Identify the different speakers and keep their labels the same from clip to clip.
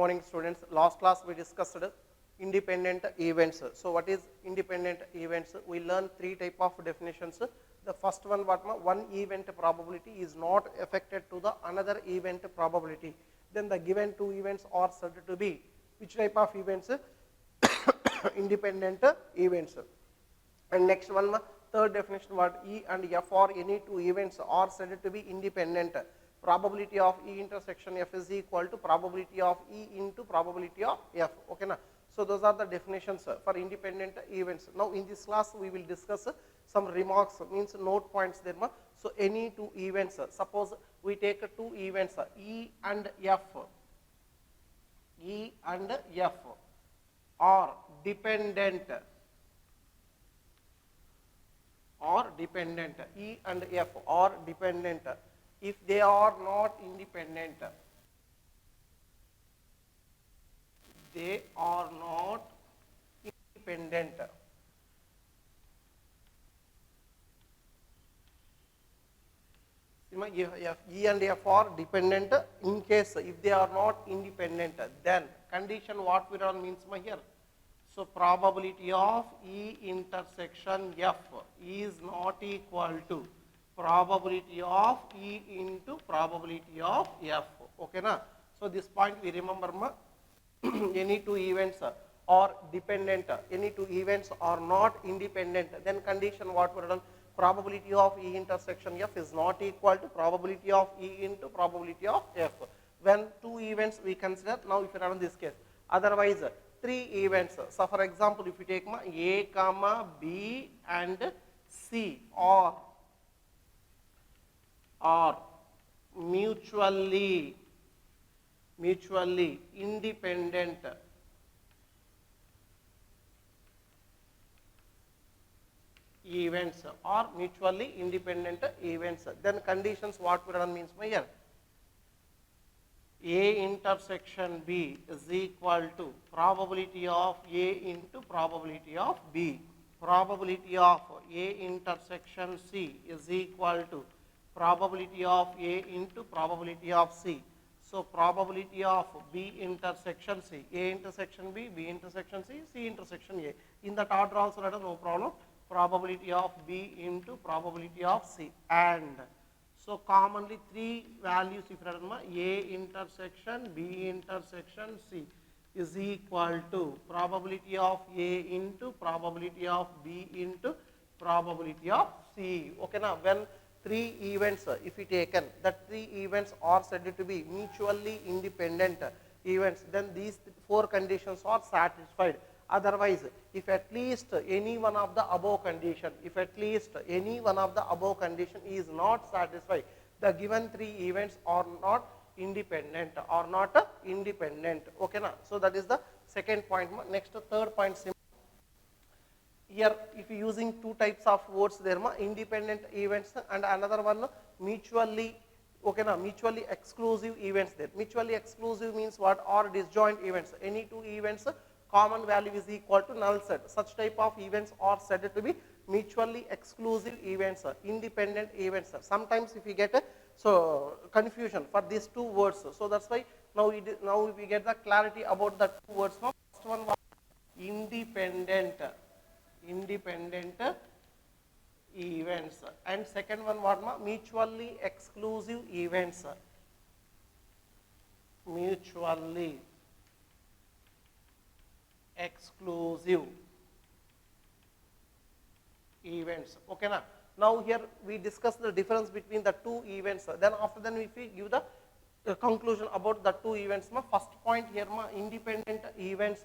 Speaker 1: morning students. Last class we discussed independent events. So what is independent events? We learn three type of definitions. The first one, one event probability is not affected to the another event probability. Then the given two events are said to be which type of events? Independent events. And next one, third definition, what E and F or any two events are said to be independent. Probability of E intersection F is equal to probability of E into probability of F. Okay, na? So those are the definitions for independent events. Now in this class we will discuss some remarks, means note points there. So any two events, suppose we take two events E and F. E and F are dependent or dependent. E and F are dependent. If they are not independent, they are not independent. If E and F are dependent, in case if they are not independent, then condition what we run means here. So probability of E intersection F is not equal to probability of E into probability of F. Okay, na? So this point we remember, any two events are dependent, any two events are not independent, then condition what we run, probability of E intersection F is not equal to probability of E into probability of F. When two events we consider, now if you run this case, otherwise three events. So for example, if you take A, comma B and C are mutually independent events or mutually independent events, then conditions what we run means here, A intersection B is equal to probability of A into probability of B. Probability of A intersection C is equal to probability of A into probability of C. So probability of B intersection C, A intersection B, B intersection C, C intersection A. In that order also no problem. Probability of B into probability of C. And so commonly three values if you remember, A intersection B intersection C is equal to probability of A into probability of B into probability of C. Okay, now when three events if we taken, that three events are said to be mutually independent events, then these four conditions are satisfied. Otherwise, if at least any one of the above condition, is not satisfied, the given three events are not independent, Okay, na? So that is the second point. Next, third point. Here, if you using two types of words there, independent events and another one mutually, okay, na, mutually exclusive events there. Mutually exclusive means what? Or disjoint events. Any two events, common value is equal to null set. Such type of events are said to be mutually exclusive events, independent events. Sometimes if you get confusion for these two words, so that's why now we get the clarity about the two words. First one was independent events, and second one what? Mutually exclusive events. Mutually exclusive events. Okay, na? Now here we discuss the difference between the two events. Then after that if we give the conclusion about the two events. First point here, independent events.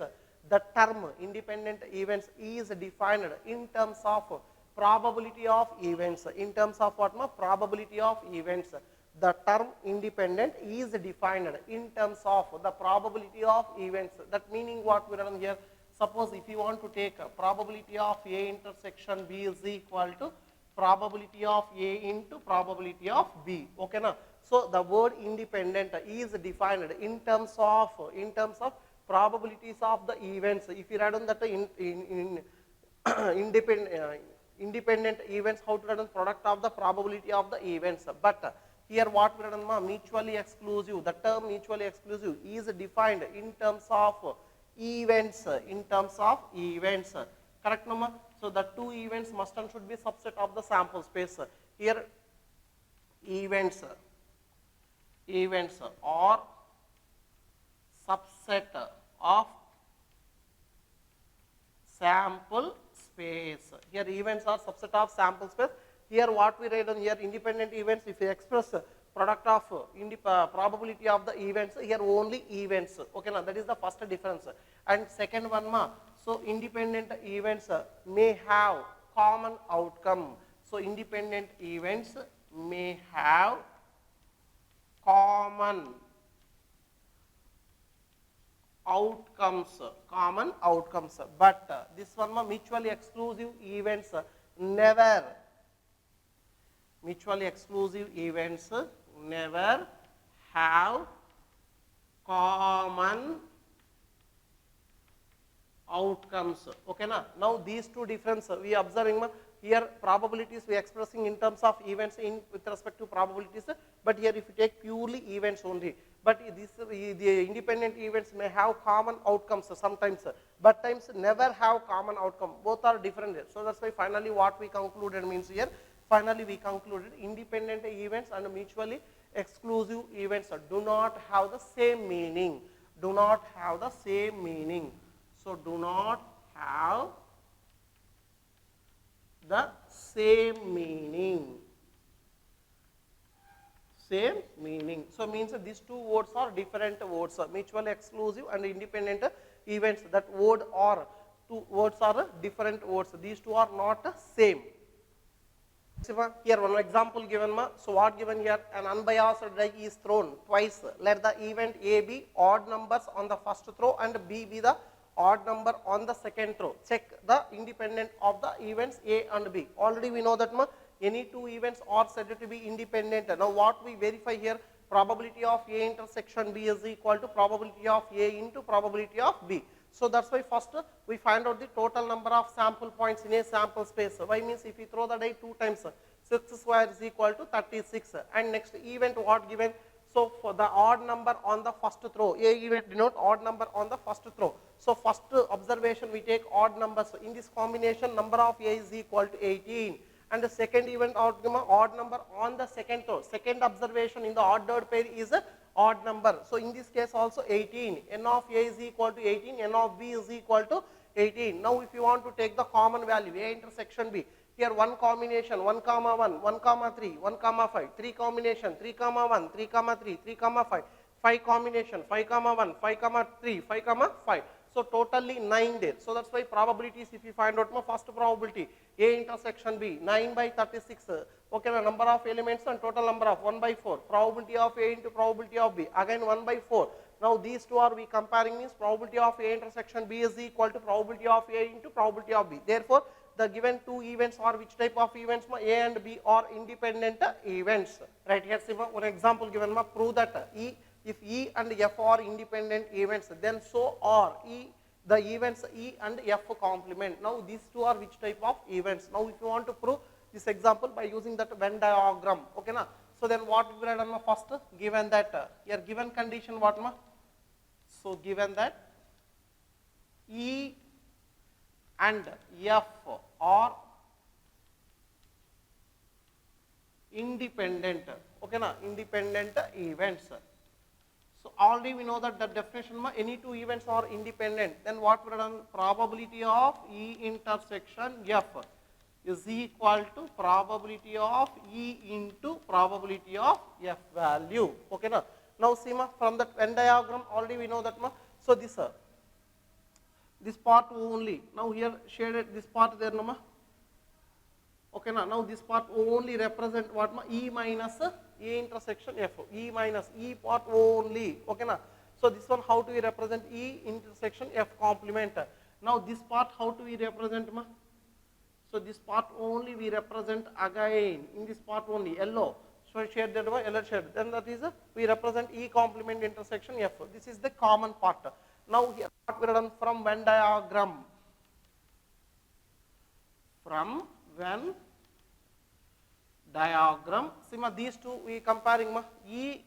Speaker 1: The term independent events is defined in terms of probability of events. In terms of what? Probability of events. The term independent is defined in terms of the probability of events. That meaning what we run here, suppose if you want to take probability of A intersection B is equal to probability of A into probability of B. Okay, na? So the word independent is defined in terms of probabilities of the events. If you write on that independent events, how to write on product of the probability of the events. But Here what we are done, mutually exclusive. The term mutually exclusive is defined in terms of events, correct no? So the two events must and should be subset of the sample space. Here events or subset of sample space. Here events are subset of sample space. Here what we write on here, independent events, if you express product of probability of the events, here only events, okay now, that is the first difference. And second one so independent events may have common outcome. So independent events may have common outcomes, but this one mutually exclusive events never have common outcomes, okay na. Now these two difference we observing here probabilities we expressing in terms of events in with respect to probabilities, but here if you take purely events only, but this the independent events may have common outcomes sometimes, but times never have common outcome, both are different. So that's why finally what we concluded means here, finally we concluded independent events and mutually exclusive events do not have the same meaning, so do not have the same meaning. So means these two words are different words, mutually exclusive and independent events, that word or two words are different words, these two are not same. Here one example given so what given here, an unbiased die is thrown twice, let the event A be odd numbers on the first throw and B be the odd number on the second throw. Check the independent of the events A and B. Already we know that any two events are said to be independent. Now what we verify here, probability of A intersection B is equal to probability of A into probability of B. So that's why first we find out the total number of sample points in a sample space. Why means if you throw the die 2 times, 6 square is equal to 36. And next event what given, so for the odd number on the first throw, A event denote odd number on the first throw. So first observation we take odd numbers. In this combination number of A is equal to 18. And the second event odd number on the second throw. Second observation in the ordered pair is a odd number. So in this case also 18. N of A is equal to 18, N of B is equal to 18. Now if you want to take the common value, A intersection B, here one combination 1 comma 1, 1 comma 3, 1 comma 5, 3 combination 3 comma 1, 3 comma 3, 3 comma 5, 5 combination 5 comma 1, 5 comma 3, 5 comma 5. So totally 9 there. So that's why probabilities, if you find out first probability A intersection B, 9 by 36, okay, the number of elements and total number of 1 by 4, probability of A into probability of B, again 1 by 4. Now these two are we comparing, means probability of A intersection B is equal to probability of A into probability of B. Therefore the given two events are which type of events, A and B are independent events. Right here one example given, prove that if E and F are independent events, then so are the events E and F complement. Now these two are which type of events. Now if you want to prove this example by using that Venn diagram, okay na. So then what we have done first, given that here given condition what ma? So given that E and F are independent, okay na, independent events. So already we know that the definition any two events are independent, then what we have done, probability of E intersection F is equal to probability of E into probability of F value, okay na. Now see from that Venn diagram already we know that so this part only, now here shaded this part there no okay na. Now this part only represent what E minus A intersection F, E minus E part only, okay na. So this one how do we represent, E intersection F complement. Now this part how do we represent ma? So this part only we represent again in this part only yellow, so shade that by yellow shade, then that is we represent E complement intersection F. This is the common part. Now here what we have done from Venn diagram, diagram. See ma, these two we comparing ma, E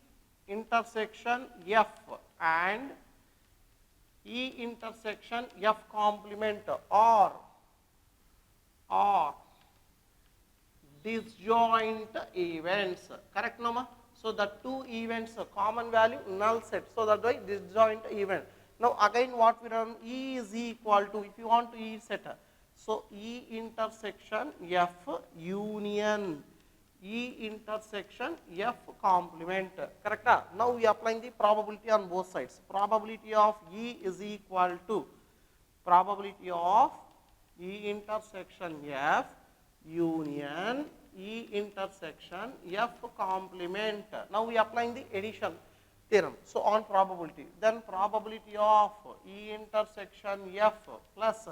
Speaker 1: intersection F and E intersection F complement or disjoint events, correct no ma? So the two events common value null set, so that why disjoint event. Now again what we run, E is equal to, if you want to E set, so E intersection F union E intersection F complement, correct? Now we applying the probability on both sides. Probability of E is equal to probability of E intersection F union E intersection F complement. Now we applying the addition theorem. So on probability, then probability of E intersection F plus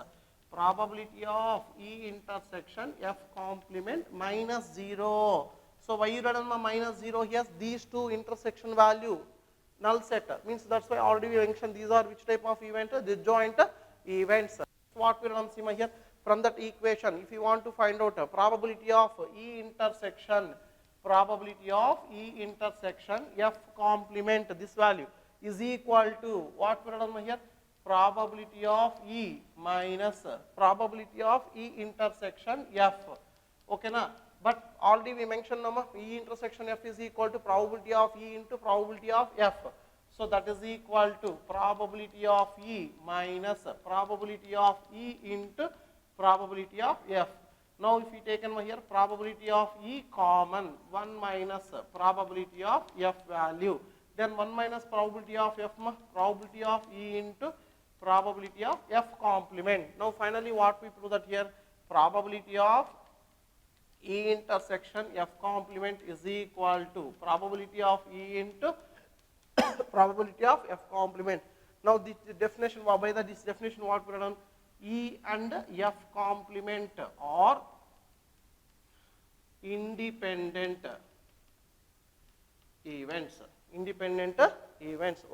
Speaker 1: probability of E intersection F complement minus 0. So why you written minus 0 here? These two intersection value null set, means that's why already we mentioned these are which type of event? Disjoint events. So what we run see here? From that equation, if you want to find out probability of E intersection F complement, this value is equal to what we run here? Probability of E minus probability of E intersection F. Okay na? But already we mentioned E intersection F is equal to probability of E into probability of F. So that is equal to probability of E minus probability of E into probability of F. Now if we take here probability of E common, 1 minus probability of F value, then 1 minus probability of F, probability of E into probability of F complement. Now finally what we prove that here, probability of E intersection F complement is equal to probability of E into probability of F complement. Now this definition, by this definition what we have done, E and F complement are independent events.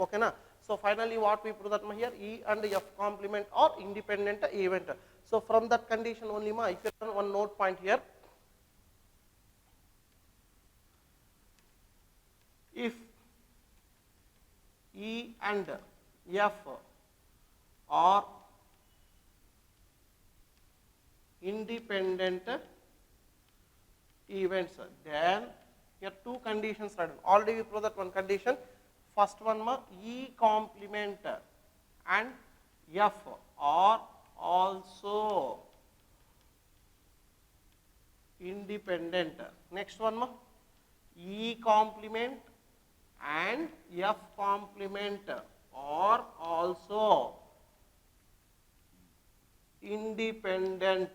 Speaker 1: Okay na? So finally what we prove that here, E and F complement are independent event. So from that condition only if you run one note point here, if E and F are independent events, then here two conditions are done. Already we proved that one condition. First one E complement and F are also independent. Next one E complement and F complement are also independent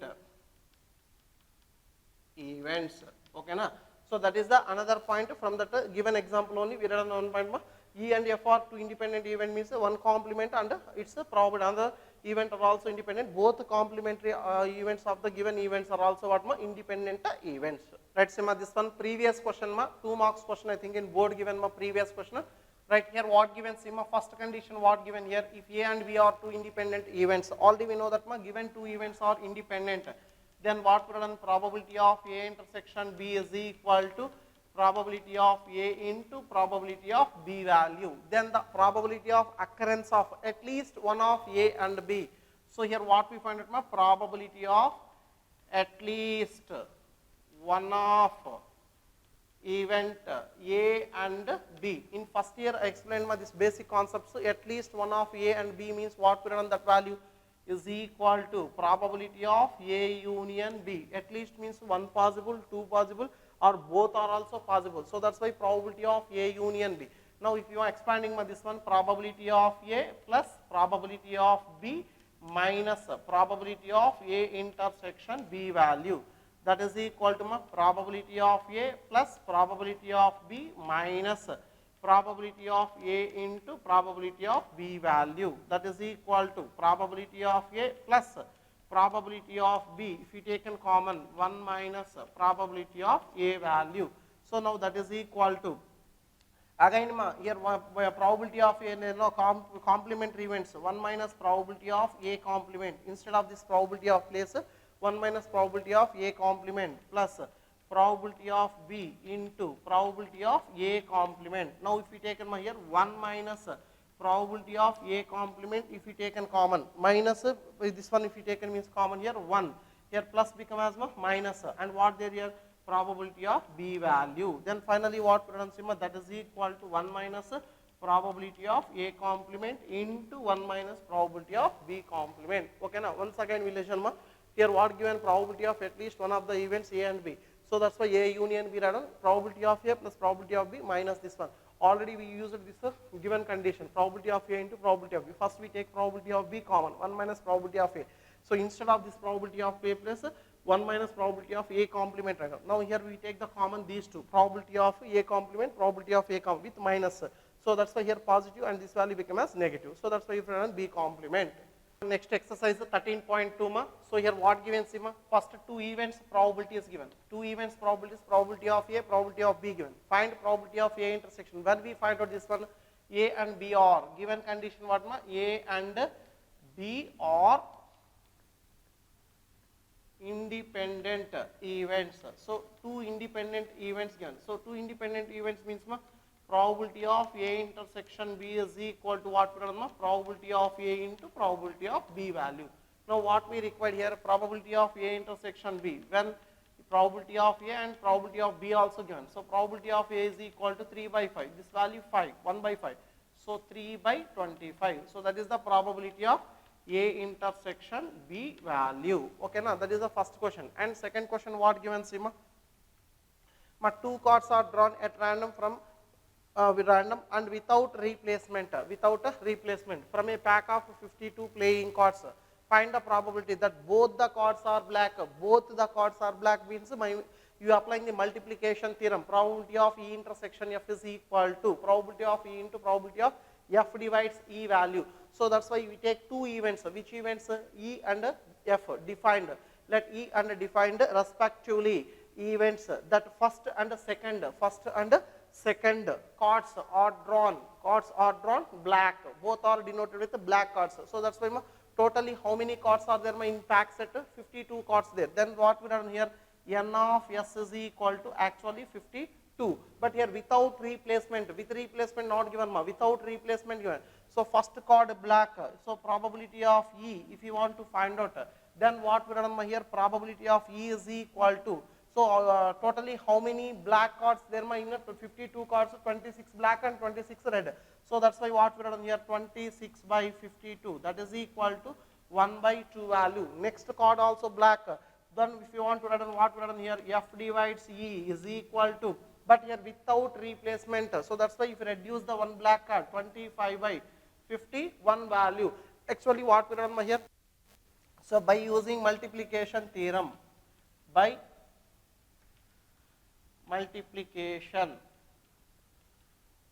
Speaker 1: events. Okay na? So that is the another point from that given example only we read on one point. E and F are two independent event, means one complement and its probability. Another event are also independent. Both complementary events of the given events are also what independent events. Right, Sima, this one previous question 2 marks question I think in board given previous question. Right here what given Sima, first condition what given here, if A and B are two independent events, already we know that given two events are independent, then what would run, probability of A intersection B is equal to probability of A into probability of B value. Then the probability of occurrence of at least one of A and B. So here what we find out, probability of at least one of event A and B. In first year I explained this basic concept. So at least one of A and B means what we run, that value is equal to probability of A union B. At least means one possible, two possible, or both are also possible. So that's why probability of A union B. Now if you are expanding this one, probability of A plus probability of B minus probability of A intersection B value. That is equal to probability of A plus probability of B minus probability of A into probability of B value. That is equal to probability of A plus probability of B, if you take in common, 1 minus probability of A value. So now that is equal to, again here probability of A, complementary events, 1 minus probability of A complement. Instead of this probability of place, 1 minus probability of A complement plus probability of B into probability of A complement. Now if we take here 1 minus probability of A complement, if we taken common, minus this one if we taken means common here 1, here plus become as minus, and what there here probability of B value. Then finally what that is equal to 1 minus probability of A complement into 1 minus probability of B complement. Okay, now once again we listen here what given probability of at least one of the events A and B. So that's why A union B written probability of A plus probability of B minus this one. Already we used this given condition, probability of A into probability of B. First we take probability of B common, 1 minus probability of A. So instead of this probability of A plus 1 minus probability of A complement. Now here we take the common these two, probability of A complement, probability of A with minus. So that's why here positive and this value become as negative. So that's why you run B complement. Next exercise 13.2 ma. So here what given ma? First two events probability is given. Two events probabilities, probability of A, probability of B given. Find probability of A intersection. When we find out this one, A and B are given condition what ma? A and B are independent events. So two independent events given. So two independent events means probability of A intersection B is equal to what? Probability of A into probability of B value. Now what we require here, probability of A intersection B, when probability of A and probability of B also given. So probability of A is equal to 3 by 5. This value 5, 1 by 5. So 3 by 25. So that is the probability of A intersection B value. Okay, now that is the first question. And second question what given Sima? Two cards are drawn at random from random and without replacement, from a pack of 52 playing cards. Find the probability that both the cards are black. Both the cards are black means you applying the multiplication theorem. Probability of E intersection F is equal to probability of E into probability of F divides E value. So that's why we take two events. Which events? E and F defined. Let E and defined respectively events that first and second cards are drawn black. Both are denoted with black cards. So that's why totally how many cards are there in pack set? 52 cards there. Then what we done here? N of S is equal to actually 52. But here without replacement, with replacement not given, without replacement given. So first card black. So probability of E, if you want to find out, then what we done here? Probability of E is equal to. So totally how many black cards there in 52 cards, 26 black and 26 red. So that's why what we done here 26 by 52, that is equal to 1 by 2 value. Next card also black. Then if you want to write what we done here, F divides E is equal to, but here without replacement. So that's why if you reduce the one black card 25 by 51 value. Actually what we done here? So by using multiplication theorem, by multiplication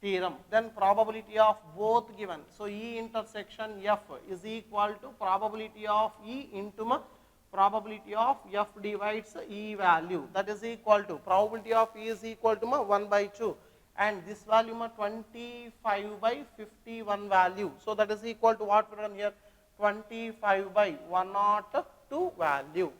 Speaker 1: theorem, then probability of both given. So E intersection F is equal to probability of E into probability of F divides E value. That is equal to probability of E is equal to 1 by 2 and this value 25 by 51 value. So that is equal to what we done here? 25 by 102 value.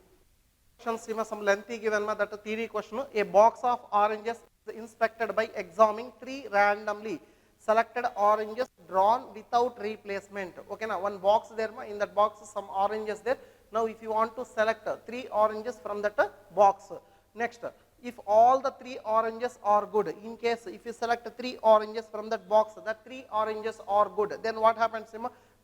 Speaker 1: Some lengthy given that theory question. A box of oranges is inspected by examining 3 randomly selected oranges drawn without replacement. Okay, now one box there, in that box some oranges there. Now if you want to select 3 oranges from that box. Next, if all the 3 oranges are good, in case if you select 3 oranges from that box, that 3 oranges are good, then what happens?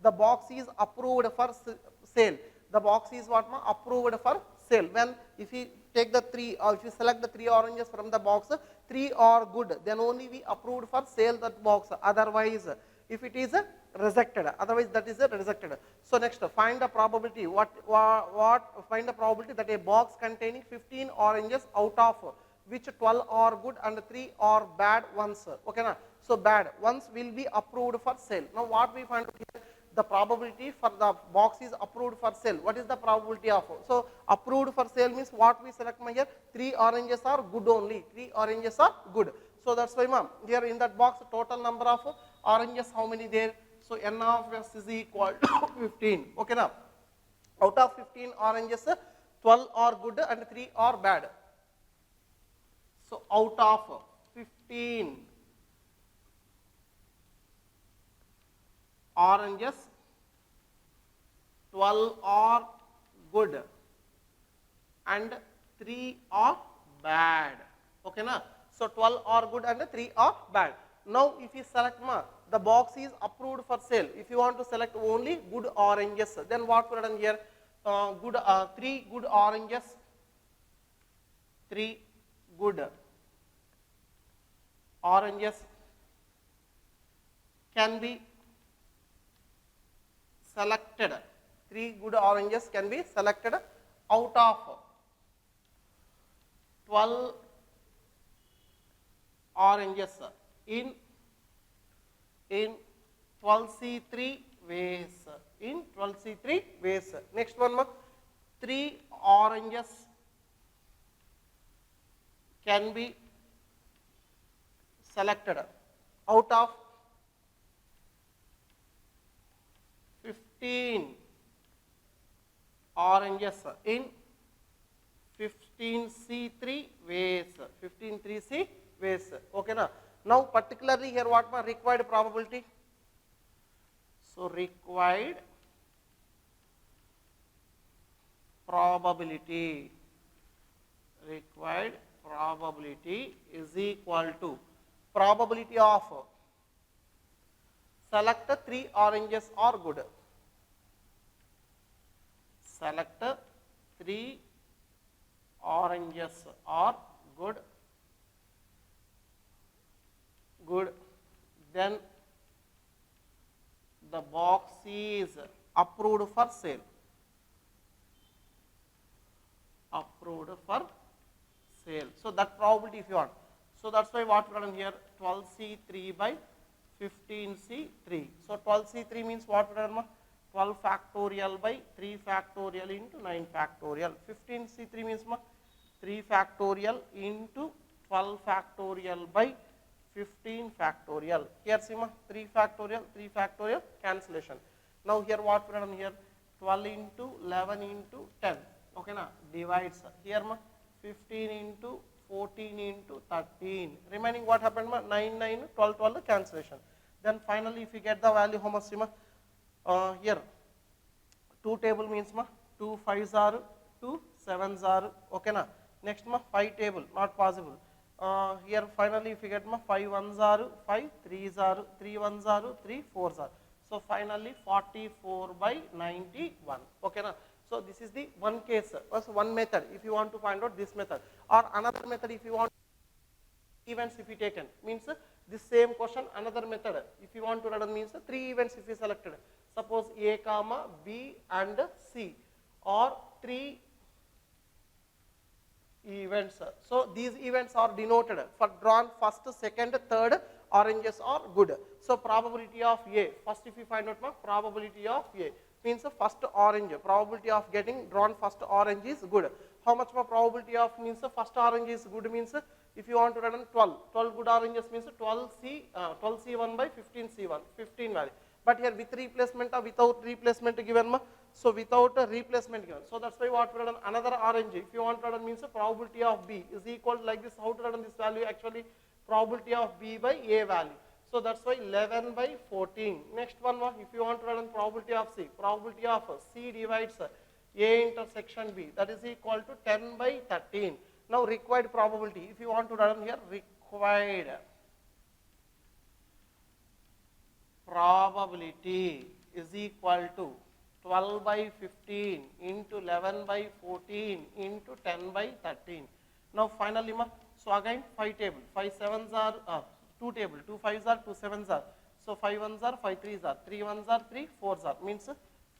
Speaker 1: The box is approved for sale. The box is what? Approved for sale. When if you take the 3 or if you select the 3 oranges from the box, 3 are good, then only we approved for sale that box. Otherwise, if it is rejected, otherwise that is rejected. So next, find the probability. Find the probability that a box containing 15 oranges out of which 12 are good and 3 are bad ones. Okay, na? So bad ones will be approved for sale. Now what we find out here? The probability for the box is approved for sale. What is the probability of? So approved for sale means what we select here? 3 oranges are good only. 3 oranges are good. So that's why here in that box total number of oranges how many there? So N of S is equal to 15. Okay, now out of 15 oranges 12 are good and 3 are bad. So out of 15 oranges, 12 are good and 3 are bad. Okay na? So 12 are good and 3 are bad. Now if you select the box is approved for sale. If you want to select only good oranges, then what we have done here? 3 good oranges, 3 good oranges can be selected. 3 good oranges can be selected out of 12 oranges in 12C3 ways. In 12C3 ways. Next one, 3 oranges can be selected out of 15 oranges in 15C3 ways. 15C3 ways. Okay na? Now particularly here what my required probability? So required probability is equal to probability of select 3 oranges are good. Select 3 oranges are good. Then the box is approved for sale. Approved for sale. So that probability if you want. So that's why what we have done here 12C3 by 15C3. So 12C3 means what we have done? 12 factorial by 3 factorial into 9 factorial. 15C3 means 3 factorial into 12 factorial by 15 factorial. Here see 3 factorial cancellation. Now here what we have done here 12 into 11 into 10. Okay na? Divides. Here 15 into 14 into 13. Remaining what happened? 9, 9, 12, 12 cancellation. Then finally if you get the value how much? Here 2 table means 2 5s are 2 7s are. Okay na? Next 5 table not possible. Here finally if you get 5 1s are 5, 3s are 3 1s are 3 4s are. So finally 44 by 91. Okay na? So this is the one case, one method if you want to find out this method, or another method if you want events if you taken means this same question another method if you want to run means 3 events if you selected, suppose A comma B and C, or 3 events. So these events are denoted for drawn first, second, third oranges are good. So probability of A, first if you find out probability of A means the first orange, probability of getting drawn first orange is good. How much more probability of means the first orange is good means if you want to run 12 good oranges means 12C1 by 15C1, 15 value. But here with replacement or without replacement given, so without a replacement given. So that's why what we have done another orange. If you want to run means the probability of B is equal to like this. How to run this value? Actually probability of B by A value. So that's why 11 by 14. Next one, if you want to run probability of C, probability of C divides A intersection B, that is equal to 10 by 13. Now required probability, if you want to run here, required probability is equal to 12 by 15 into 11 by 14 into 10 by 13. Now finally, so again 5 table, 5 7s are 2 table, 2 5s are 2 7s are. So 5 1s are 5 3s are, 3 1s are 3 4s are, means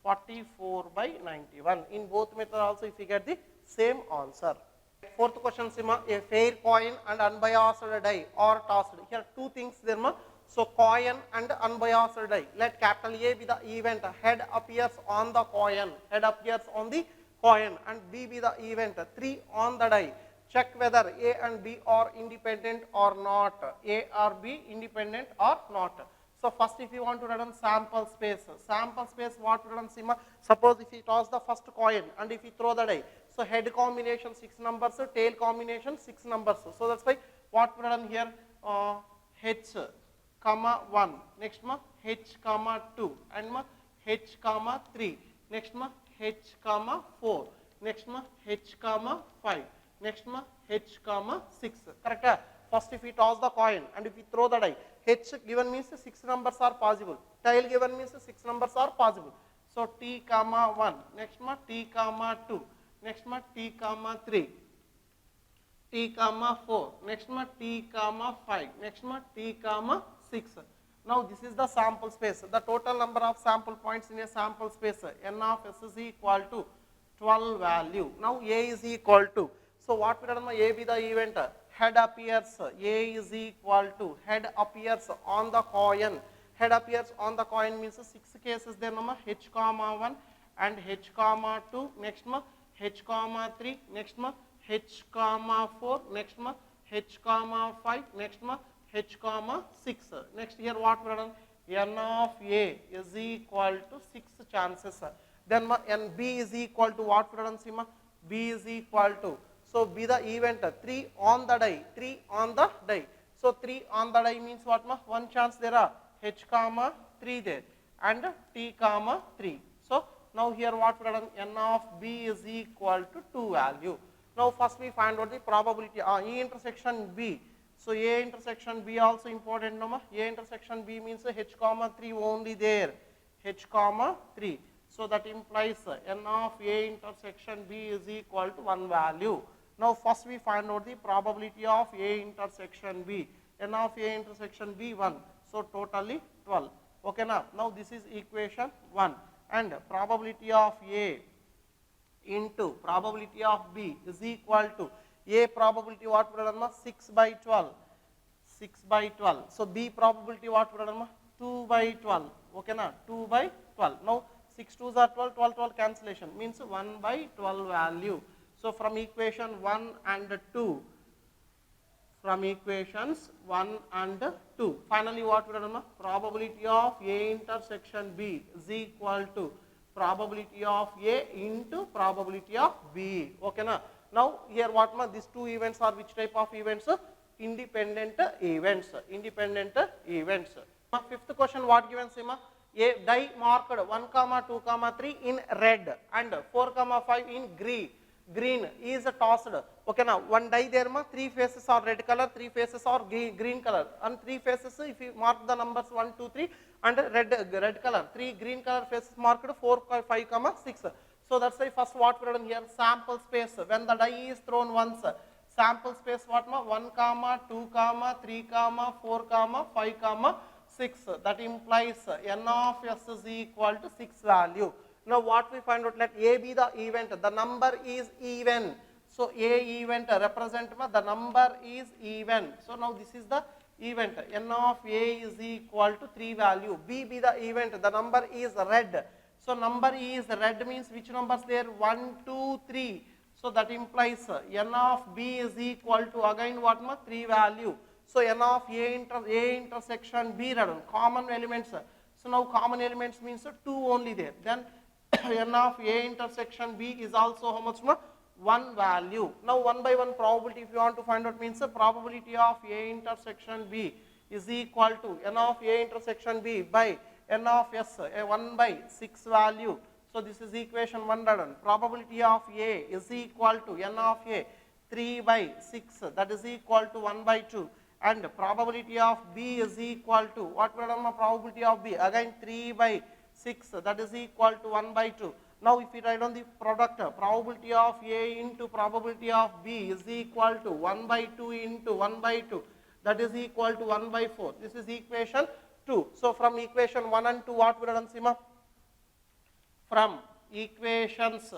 Speaker 1: 44 by 91. In both methods also if you get the same answer. Fourth question, a fair coin and unbiased die are tossed. Here two things there. So coin and unbiased die. Let capital A be the event. Head appears on the coin. Head appears on the coin, and B be the event. 3 on the die. Check whether A and B are independent or not. A or B independent or not. So first if you want to run sample space what we run Sima, suppose if you toss the first coin and if you throw the die, so head combination 6 numbers, tail combination 6 numbers. So that's why what we run here, H comma 1, next ma H comma 2, and ma H comma 3, next ma H comma 4, next ma H comma 5, next ma H comma 6, correct? First if we toss the coin and if we throw the die, H given means 6 numbers are possible, tail given means 6 numbers are possible. So T comma 1, next ma T comma 2, next ma T comma 3, T comma 4, next ma T comma 5, next ma T comma 6. Now this is the sample space. The total number of sample points in a sample space, n of s is equal to 12 value. Now A is equal to, so what we done, A be the event, head appears, A is equal to, head appears on the coin. Head appears on the coin means 6 cases there, H comma 1 and H comma 2, next ma H comma 3, next ma H comma 4, next ma H comma 5, next ma H comma 6. Next here what we have done, n of A is equal to 6 chances. Then n B is equal to what we have done, Sima? B is equal to, so be the event 3 on the die, 3 on the die. So 3 on the die means what ma? 1 chance there are, H comma 3 there and T comma 3. So now here what we have done, n of B is equal to 2 value. Now first we find out the probability, E intersection B. So A intersection B also important, no ma? A intersection B means H comma 3 only there, H comma 3. So that implies n of A intersection B is equal to 1 value. Now first we find out the probability of A intersection B. N of A intersection B 1. So totally 12. Okay now. Now this is equation 1 and probability of A into probability of B is equal to A probability what we have done, 6 by 12. 6 by 12. So B probability what we have done, 2 by 12. Okay na? 2 by 12. Now 6 2s are 12, 12, 12 cancellation means 1 by 12 value. So from equation 1 and 2, from equations 1 and 2, finally what we have done, probability of A intersection B is equal to probability of A into probability of B. Okay na? Now here what ma, these two events are which type of events? Independent events. Independent events. Fifth question what given, Sima? A die marked 1 comma 2 comma 3 in red and 4 comma 5 in green is tossed. Okay now one die there ma, 3 faces are red color, 3 faces are green color, and 3 faces if you mark the numbers 1 2 3 and red color, 3 green color faces marked 4 5 comma 6. So that's why first what we have done here, sample space when the die is thrown once, sample space what ma, 1 comma 2 comma 3 comma 4 comma 5 comma 6. That implies n of s is equal to 6 value. Now what we find out, let A be the event, the number is even. So A event represent the number is even. So now this is the event, n of A is equal to 3 value. B be the event, the number is red. So number is red means which numbers there, 1 2 3. So that implies n of B is equal to again what ma, 3 value. So n of A intersection B common elements. So now common elements means 2 only there. Then n of A intersection B is also how much ma? 1 value. Now one by one probability if you want to find out means the probability of A intersection B is equal to n of A intersection B by n of S, 1 by 6 value. So this is equation 1 done. Probability of A is equal to n of A 3 by 6, that is equal to 1 by 2. And probability of B is equal to, what will be probability of B? Again 3 by 6, that is equal to 1 by 2. Now if we write on the product, probability of A into probability of B is equal to 1 by 2 into 1 by 2, that is equal to 1 by 4. This is equation 2. So from equation 1 and 2 what we have done, Sima? From equations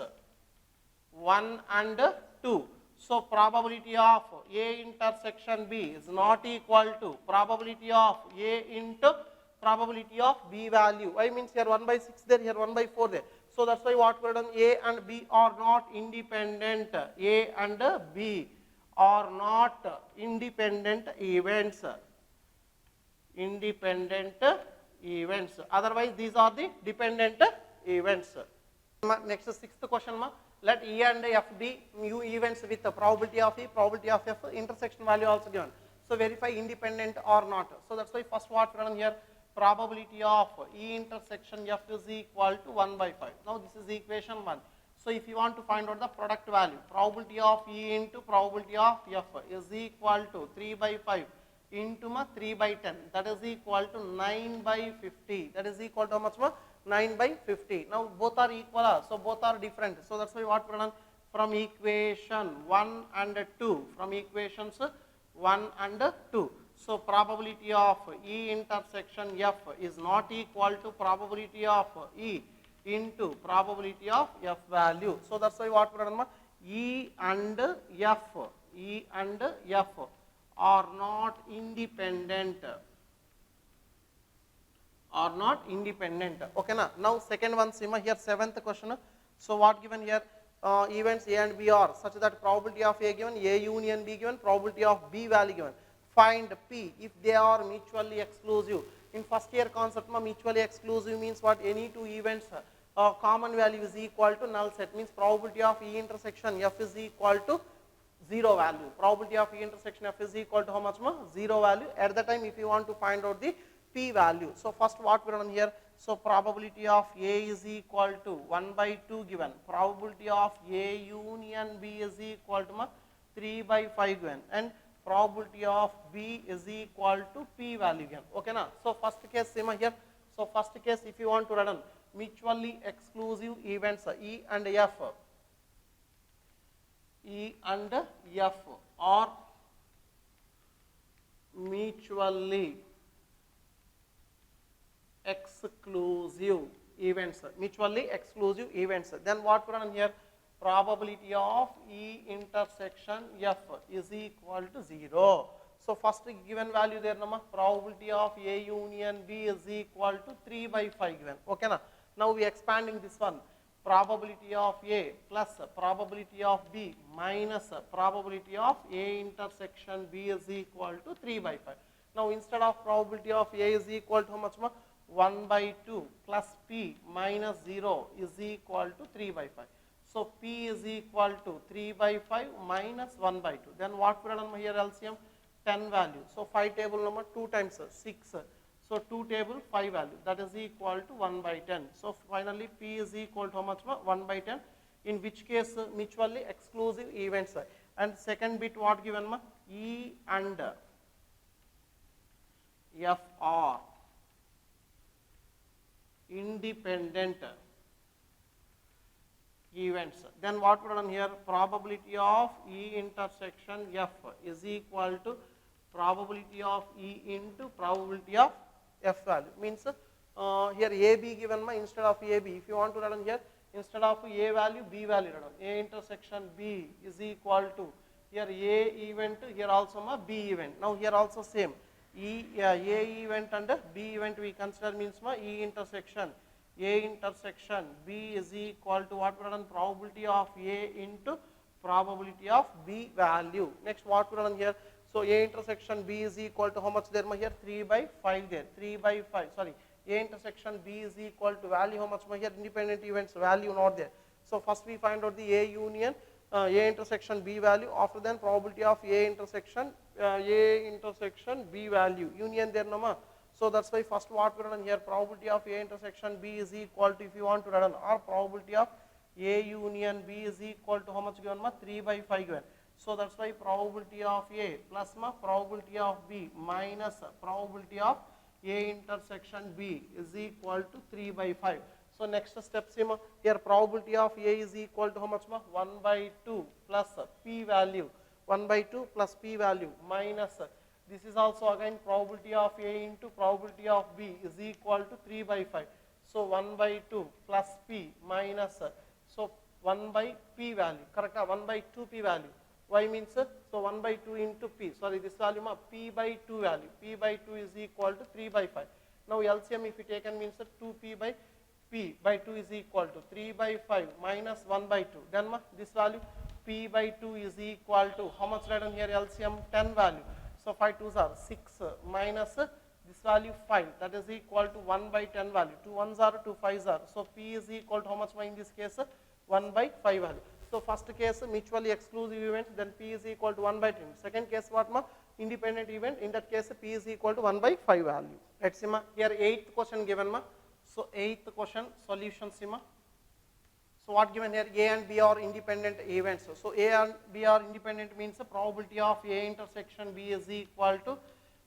Speaker 1: 1 and 2. So probability of A intersection B is not equal to probability of A into probability of B value. I means here 1 by 6 there, here 1 by 4 there. So that's why what we have done, A and B are not independent. A and B are not independent events. Independent events. Otherwise, these are the dependent events. Next, sixth question, ma. Let E and F be mu events with the probability of E, probability of F, intersection value also given. So verify independent or not. So that's why first what we done here, probability of E intersection F is equal to 1 by 5. Now this is equation 1. So if you want to find out the product value, probability of E into probability of F is equal to 3 by 5 into 3 by 10. That is equal to 9 by 50. That is equal to how much? 9 by 50. Now both are equal, so both are different. So that's why what we done from equation 1 and 2. From equations 1 and 2. So probability of E intersection F is not equal to probability of E into probability of F value. So that's why what we done, E and F are not independent. Okay na. Now second one, Sima, here seventh question. So what given here, events A and B are such that probability of A given, A union B given, probability of B value given. Find P if they are mutually exclusive. In first year concept, mutually exclusive means what? Any two events common value is equal to null set, means probability of E intersection F is equal to 0 value. Probability of E intersection F is equal to how much? 0 value. At the time, if you want to find out the P value. So first what we done here, so probability of A is equal to 1 by 2 given. Probability of A union B is equal to 3 by 5 given. And probability of B is equal to P value given. Okay na? So first case same here. So first case, if you want to run mutually exclusive events E and F are mutually exclusive events. Then what we done here, probability of E intersection F is equal to 0. So first given value there, probability of A union B is equal to 3 by 5 given. Okay na? Now we expanding this one. Probability of A plus probability of B minus probability of A intersection B is equal to 3 by 5. Now instead of probability of A is equal to how much? 1 by 2 plus P minus 0 is equal to 3 by 5. So P is equal to 3 by 5 minus 1 by 2. Then what we done here, LCM? 10 value. So 5 table number 2 times 6. So 2 table 5 value, that is equal to 1 by 10. So finally P is equal to how much? 1 by 10. In which case mutually exclusive events. And second bit what given? E and F are independent events. Then what we done here, probability of E intersection F is equal to probability of E into probability of F value. Means here AB given instead of AB, if you want to run here, instead of A value, B value run. A intersection B is equal to here A event, here also B event. Now here also same. A event and B event we consider means E intersection. A intersection B is equal to what we run, probability of A into probability of B value. Next what we run here, so A intersection B is equal to how much there here, 3 by 5 there, 3 by 5, sorry, A intersection B is equal to value how much here, independent events value not there. So first we find out the A union A intersection B value, after then probability of A intersection B value, union there no. So that's why first what we run here, probability of A intersection B is equal to, if you want to run, or probability of A union B is equal to how much given? 3 by 5 given. So that's why probability of A plus probability of B minus probability of A intersection B is equal to 3 by 5. So next step here, probability of A is equal to how much? 1 by 2 plus P value, 1 by 2 plus P value minus, this is also again probability of A into probability of B is equal to 3 by 5. So 1 by 2 plus P minus, so 1 by P value, correct? 1 by 2 P value. Y means, so 1 by 2 into P, sorry, this value P by 2 value, P by 2 is equal to 3 by 5. Now LCM if you taken means 2P by 2 is equal to 3 by 5 minus 1 by 2. Then this value P by 2 is equal to how much written here, LCM 10 value. So 5 2s are 6 minus this value 5, that is equal to 1 by 10 value. 2 ones are, 2 5s are. So P is equal to how much in this case? 1 by 5 value. So first case mutually exclusive events, then P is equal to 1 by 10. Second case what ma? Independent event, in that case P is equal to 1 by 5 value. Let's see ma, here 8th question given ma. So 8th question solution see ma. So what given here? A and B are independent events. So A and B are independent means the probability of A intersection B is equal to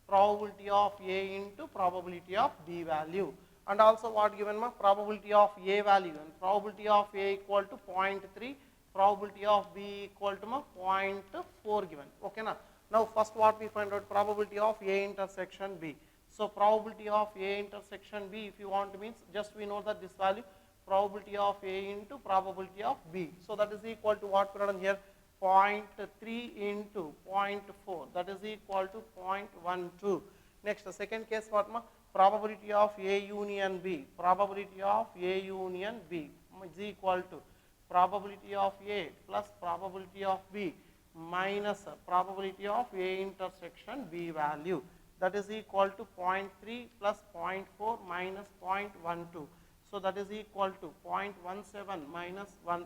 Speaker 1: probability of A into probability of B value. And also what given ma? Probability of A value, and probability of A equal to 0.3, probability of B equal to 0.4 given. Okay na? Now first what we find out? Probability of A intersection B. So probability of A intersection B, if you want means, just we know that this value probability of A into probability of B. So that is equal to what we done here? 0.3 into 0.4, that is equal to 0.12. Next, the second case what ma? Probability of A union B. Probability of A union B is equal to probability of A plus probability of B minus probability of A intersection B value. That is equal to 0.3 plus 0.4 minus 0.12. So that is equal to 0.17 minus 1,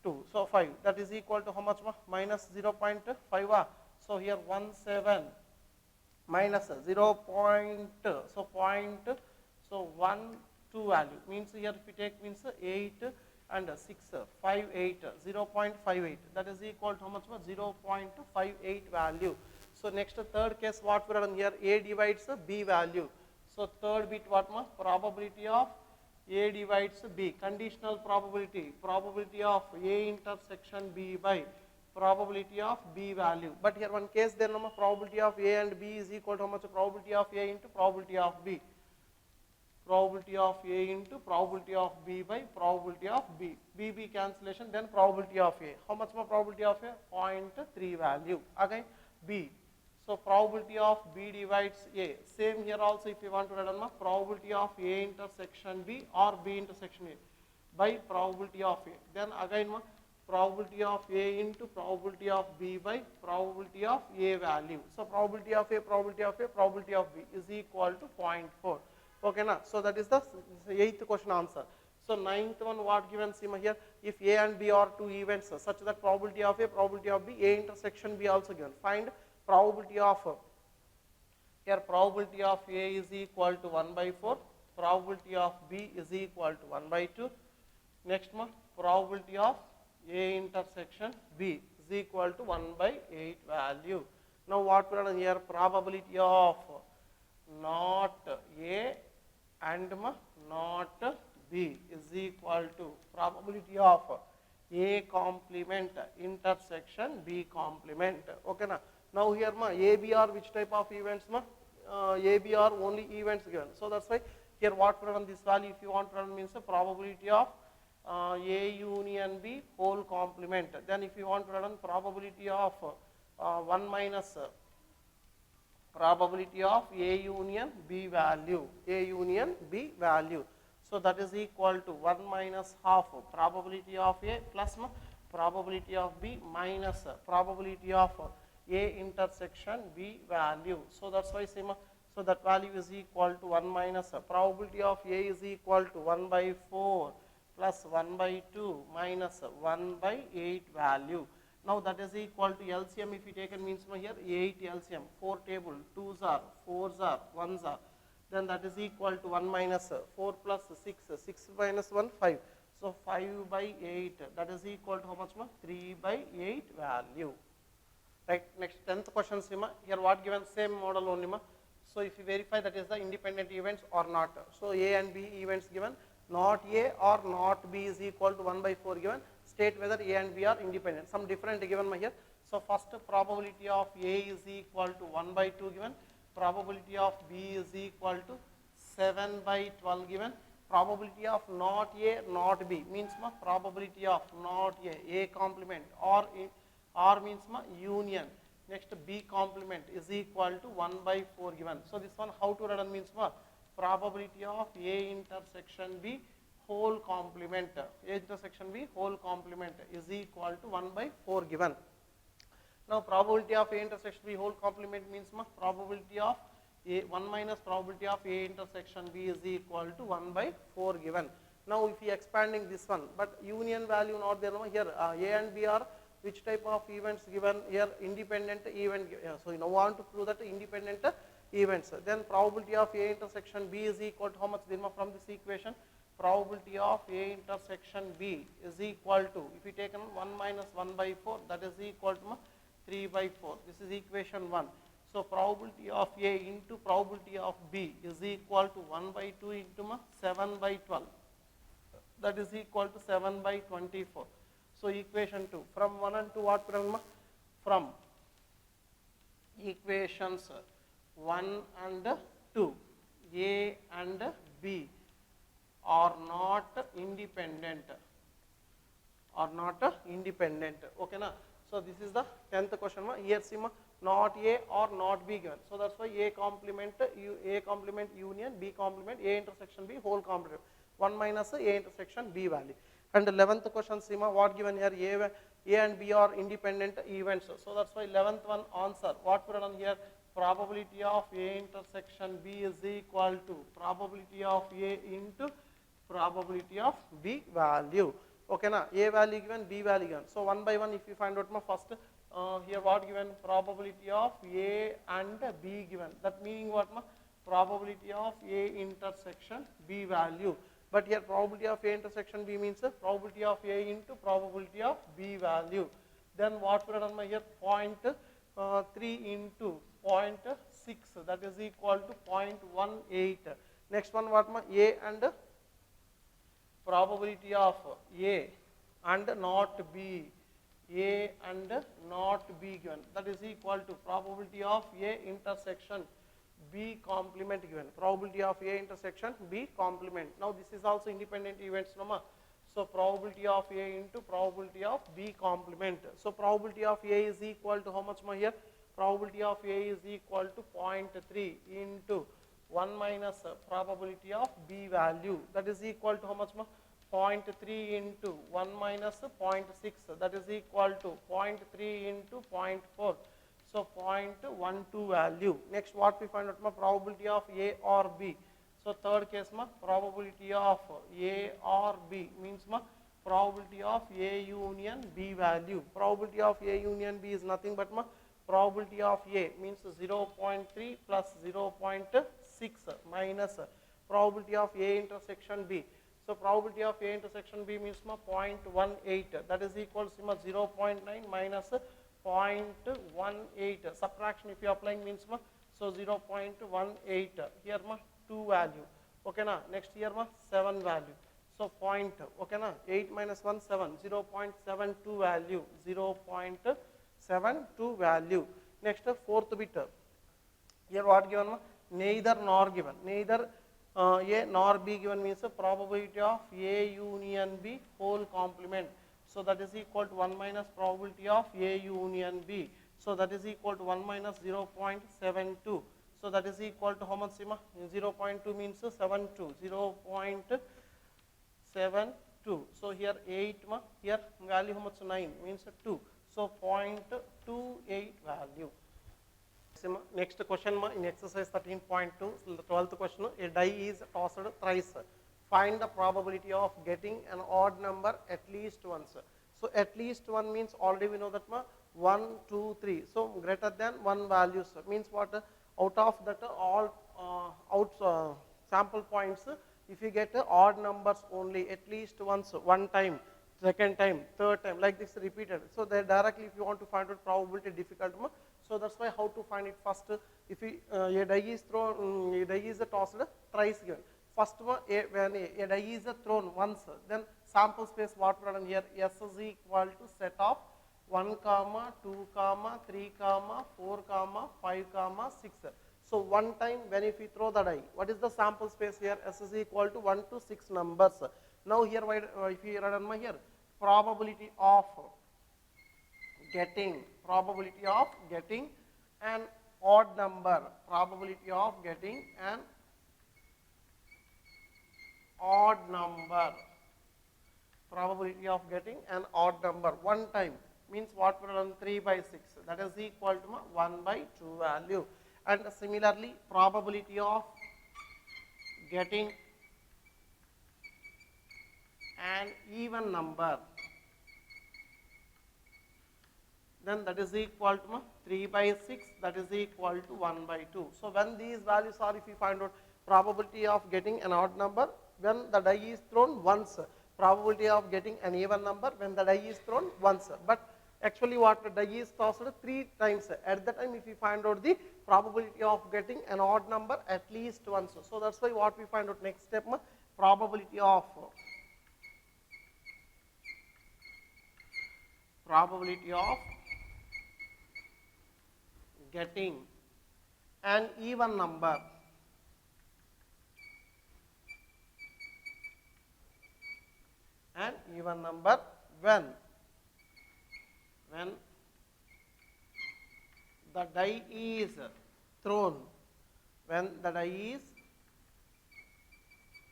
Speaker 1: 2. So 5. That is equal to how much? Minus 0.5. So here 17 minus 0. So point. So 1, 2 value means here if we take means 8 and 6, 5, 8, 0.58. That is equal to how much? 0.58 value. So next third case what we are done here? A divides B value. So third bit what ma? Probability of A divides B, conditional probability, probability of A intersection B by probability of B value. But here one case then probability of A and B is equal to how much? Probability of A into probability of B. Probability of A into probability of B by probability of B. B cancellation, then probability of A. How much more probability of A? 0.3 value. Again B. So probability of B divides A. Same here also if you want to write down probability of A intersection B or B intersection A by probability of A. Then again probability of A into probability of B by probability of A value. So probability of A, probability of A, probability of B is equal to 0.4. Okay na? So that is the 8th question answer. So 9th one what given see here? If A and B are two events such that probability of A, probability of B, A intersection B also given. Find probability of here probability of A is equal to 1 by 4, probability of B is equal to 1 by 2. Next one, probability of A intersection B is equal to 1 by 8 value. Now what we are here? Probability of not A and not B is equal to probability of A complement intersection B complement. Okay na? Now here AB are which type of events AB are only events given. So that's why here what we run this value, if you want to run means the probability of A union B whole complement. Then if you want to run probability of 1 minus probability of A union B value, A union B value. So that is equal to 1 minus half probability of A plus probability of B minus probability of A intersection B value. So that's why so that value is equal to 1 minus probability of A is equal to 1 by 4 plus 1 by 2 minus 1 by 8 value. Now that is equal to LCM if you taken means here 8 LCM, 4 table, 2s are, 4s are, 1s are. Then that is equal to 1 minus 4 plus 6, 6 minus 1, 5. So 5 by 8, that is equal to how much 3 by 8 value. Right, next 10th question here what given? Same model only So if you verify that is the independent events or not. So A and B events given, not A or not B is equal to 1 by 4 given. State whether A and B are independent. Some different given here. So first probability of A is equal to 1 by 2 given. Probability of B is equal to 7 by 12 given. Probability of not A, not B means probability of not A complement or means union. Next B complement is equal to 1 by 4 given. So this one how to write means probability of A intersection B whole complement. A intersection B whole complement is equal to 1 by 4 given. Now probability of A intersection B whole complement means probability of 1 minus probability of A intersection B is equal to 1 by 4 given. Now if you expanding this one, but union value not there, no? Here A and B are which type of events given here? Independent event. So you now want to prove that independent events. Then probability of A intersection B is equal to how much, from this equation? Probability of A intersection B is equal to, if you take 1 minus 1 by 4, that is equal to 3 by 4. This is equation 1. So probability of A into probability of B is equal to 1 by 2 into 7 by 12. That is equal to 7 by 24. So equation 2. From 1 and 2 what? From equations 1 and 2, A and B are not independent. Okay na? So this is the 10th question. Here see not A or not B given. So that's why A complement union, B complement A intersection B whole complement. 1 minus A intersection B value. And the 11th question, see what given here? A and B are independent events. So that's why 11th one answer. What put on here? Probability of A intersection B is equal to probability of A into probability of B value. Okay na? A value given, B value given. So one by one, if you find out first here what given? Probability of A and B given. That meaning what? Probability of A intersection B value. But here probability of A intersection B means probability of A into probability of B value. Then what put on here? 0.3 into 0.6, that is equal to 0.18. Next one what? A and probability of A and not B. A and not B given. That is equal to probability of A intersection B complement given. Probability of A intersection B complement. Now this is also independent events. So probability of A into probability of B complement. So probability of A is equal to how much here? Probability of A is equal to 0.3 into 1 minus probability of B value. That is equal to how much? 0.3 into 1 minus 0.6. That is equal to 0.3 into 0.4. So 0.12 value. Next what we find out? Probability of A or B. So third case probability of A or B means probability of A union B value. Probability of A union B is nothing but probability of A means 0.3 plus 0.6 minus probability of A intersection B. So probability of A intersection B means 0.18. That is equal to 0.9 minus 0.18. Subtraction if you are applying means so 0.18. Here 2 value. Okay na? Next here 7 value. So point. Okay na? 8 minus 1 7. 0.72 value. 0.72 value. Next fourth bit. Here what given? Neither nor given. Neither A nor B given means the probability of A union B whole complement. So that is equal to 1 minus probability of A union B. So that is equal to 1 minus 0.72. So that is equal to how much? 0.2 means 72. 0.72. So here 8, here value how much? 9 means 2. So 0.28 value. Next question in exercise 13.2, the 12th question, a die is tossed thrice. Find the probability of getting an odd number at least once. So at least one means already we know that 1, 2, 3. So greater than 1 values means what? Out of that all sample points, if you get odd numbers only at least once, one time, second time, third time, like this repeated. So they directly if you want to find out probability difficult. So that's why how to find it first. If we, a die is thrown, a die is tossed thrice given. First one, when a die is thrown once, then sample space what we here? S is equal to set of 1, 2, 3, 4, 5, 6. So one time when if we throw the die, what is the sample space here? S is equal to 1 to 6 numbers. Now here, if you run here, probability of getting an odd number, probability of getting an odd number, probability of getting an odd number one time means what we run 3 by 6, that is equal to 1 by 2 value. And similarly, probability of getting an even number, then that is equal to 3 by 6, that is equal to 1 by 2. So when these values are, if you find out probability of getting an odd number when the die is thrown once, probability of getting an even number when the die is thrown once. But actually what the die is tossed 3 times. At that time if we find out the probability of getting an odd number at least once. So that's why what we find out next step, probability of getting an even number when the die is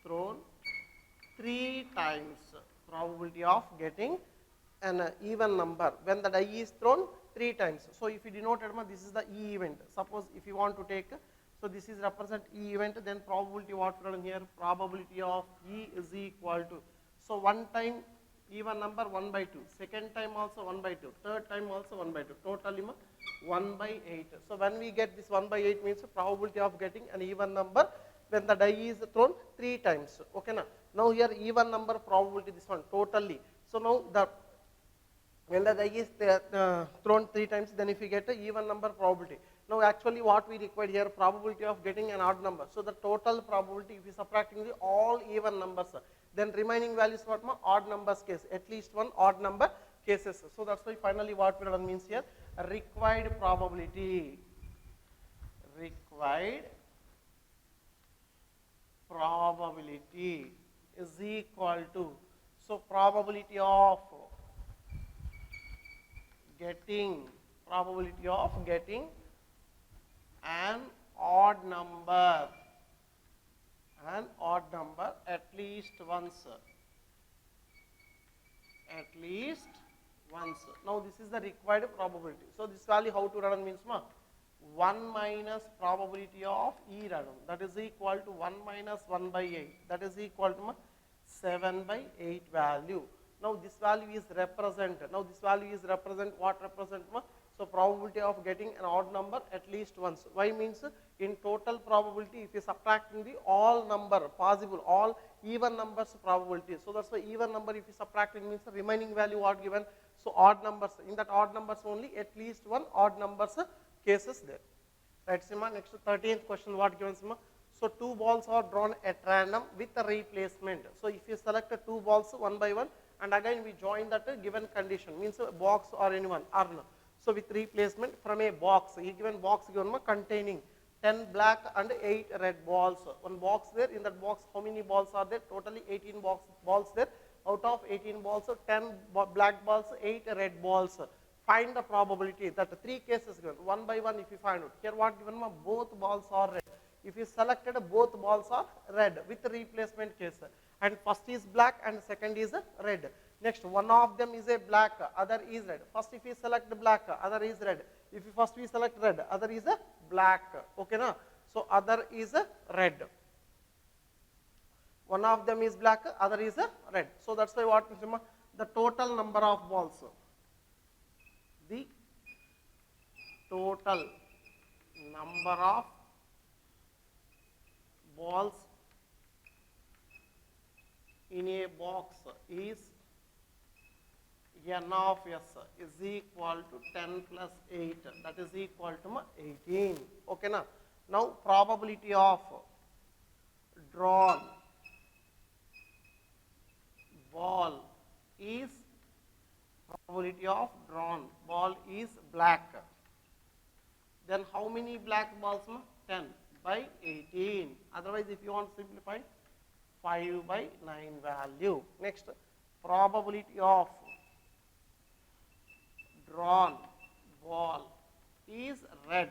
Speaker 1: thrown, three times. Probability of getting an even number when the die is thrown 3 times. So if you denote it, this is the E event. Suppose if you want to take, so this is represent E event, then probability what we are here, probability of E is equal to, so one time even number 1 by 2, second time also 1 by 2, third time also 1 by 2, totally 1 by 8. So when we get this 1 by 8 means probability of getting an even number when the die is thrown 3 times. Okay, now here even number probability, this one totally. So now the when the die is thrown 3 times, then if you get an even number probability. Now actually what we require here, probability of getting an odd number. So the total probability, if you subtracting the all even numbers, then remaining values what, odd numbers case, at least one odd number cases. So that's why finally what we means here, required probability is equal to, so probability of getting an odd number at least once. Now this is the required probability. So this value how to run means 1 minus probability of E run, that is equal to 1 minus 1 by 8, that is equal to 7 by 8 value. Now this value is represent. What represent? So probability of getting an odd number at least once. Why means in total probability, if you subtracting the all number possible, all even numbers probability. So that's why even number if you subtracting means the remaining value what given. So odd numbers, in that odd numbers only at least one odd numbers cases there. Right, Sima. Next 13th question what given, Sima? So 2 balls are drawn at random with a replacement. So if you select 2 balls one by one, and again we join that given condition, means a box or anyone urn. So with replacement from a box, given box given containing 10 black and 8 red balls. One box there, in that box how many balls are there? Totally 18 balls there. Out of 18 balls, 10 black balls, 8 red balls. Find the probability that 3 cases given, one by one if you find out. Here what given, both balls are red. If you selected both balls are red with replacement case, and first is black and second is red. Next one of them is a black, other is red. First if you select the black, other is red. If you first we select red, other is a black. Okay, na? So other is a red. One of them is black, other is a red. So that's why what the total number of balls. The total number of balls in a box is n of s is equal to 10 plus 8, that is equal to 18. Okay, na? Now probability of drawn ball is black. Then how many black balls? 10 by 18. Otherwise if you want to simplify, 5 by 9 value. Next, probability of drawn ball is red.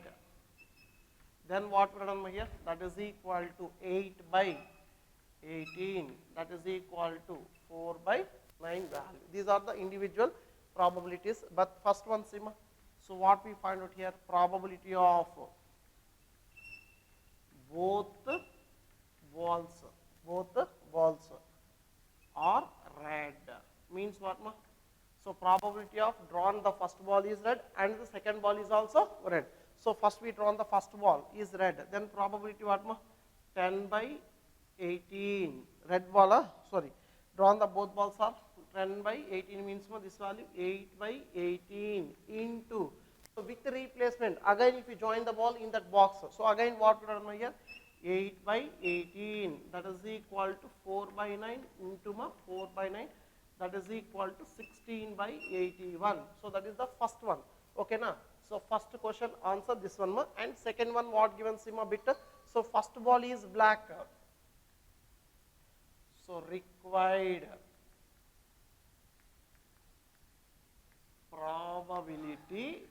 Speaker 1: Then what we done here? That is equal to 8 by 18. That is equal to 4 by 9 value. These are the individual probabilities. But first one, Sima. So what we find out here? Probability of both balls, both balls are red. Means what ma? So probability of drawn the first ball is red and the second ball is also red. So first we drawn the first ball is red. Then probability what ma? 10 by 18. Red ball, sorry. Drawn the both balls are 10 by 18 means ma this value 8 by 18 into. So with the replacement, again if you join the ball in that box, so again what we done here? 8 by 18, that is equal to 4 by 9 into ma 4 by 9, that is equal to 16 by 81. So that is the first one. Okay na? So first question answer this one ma, and second one what given sima bit. So first ball is black. So required probability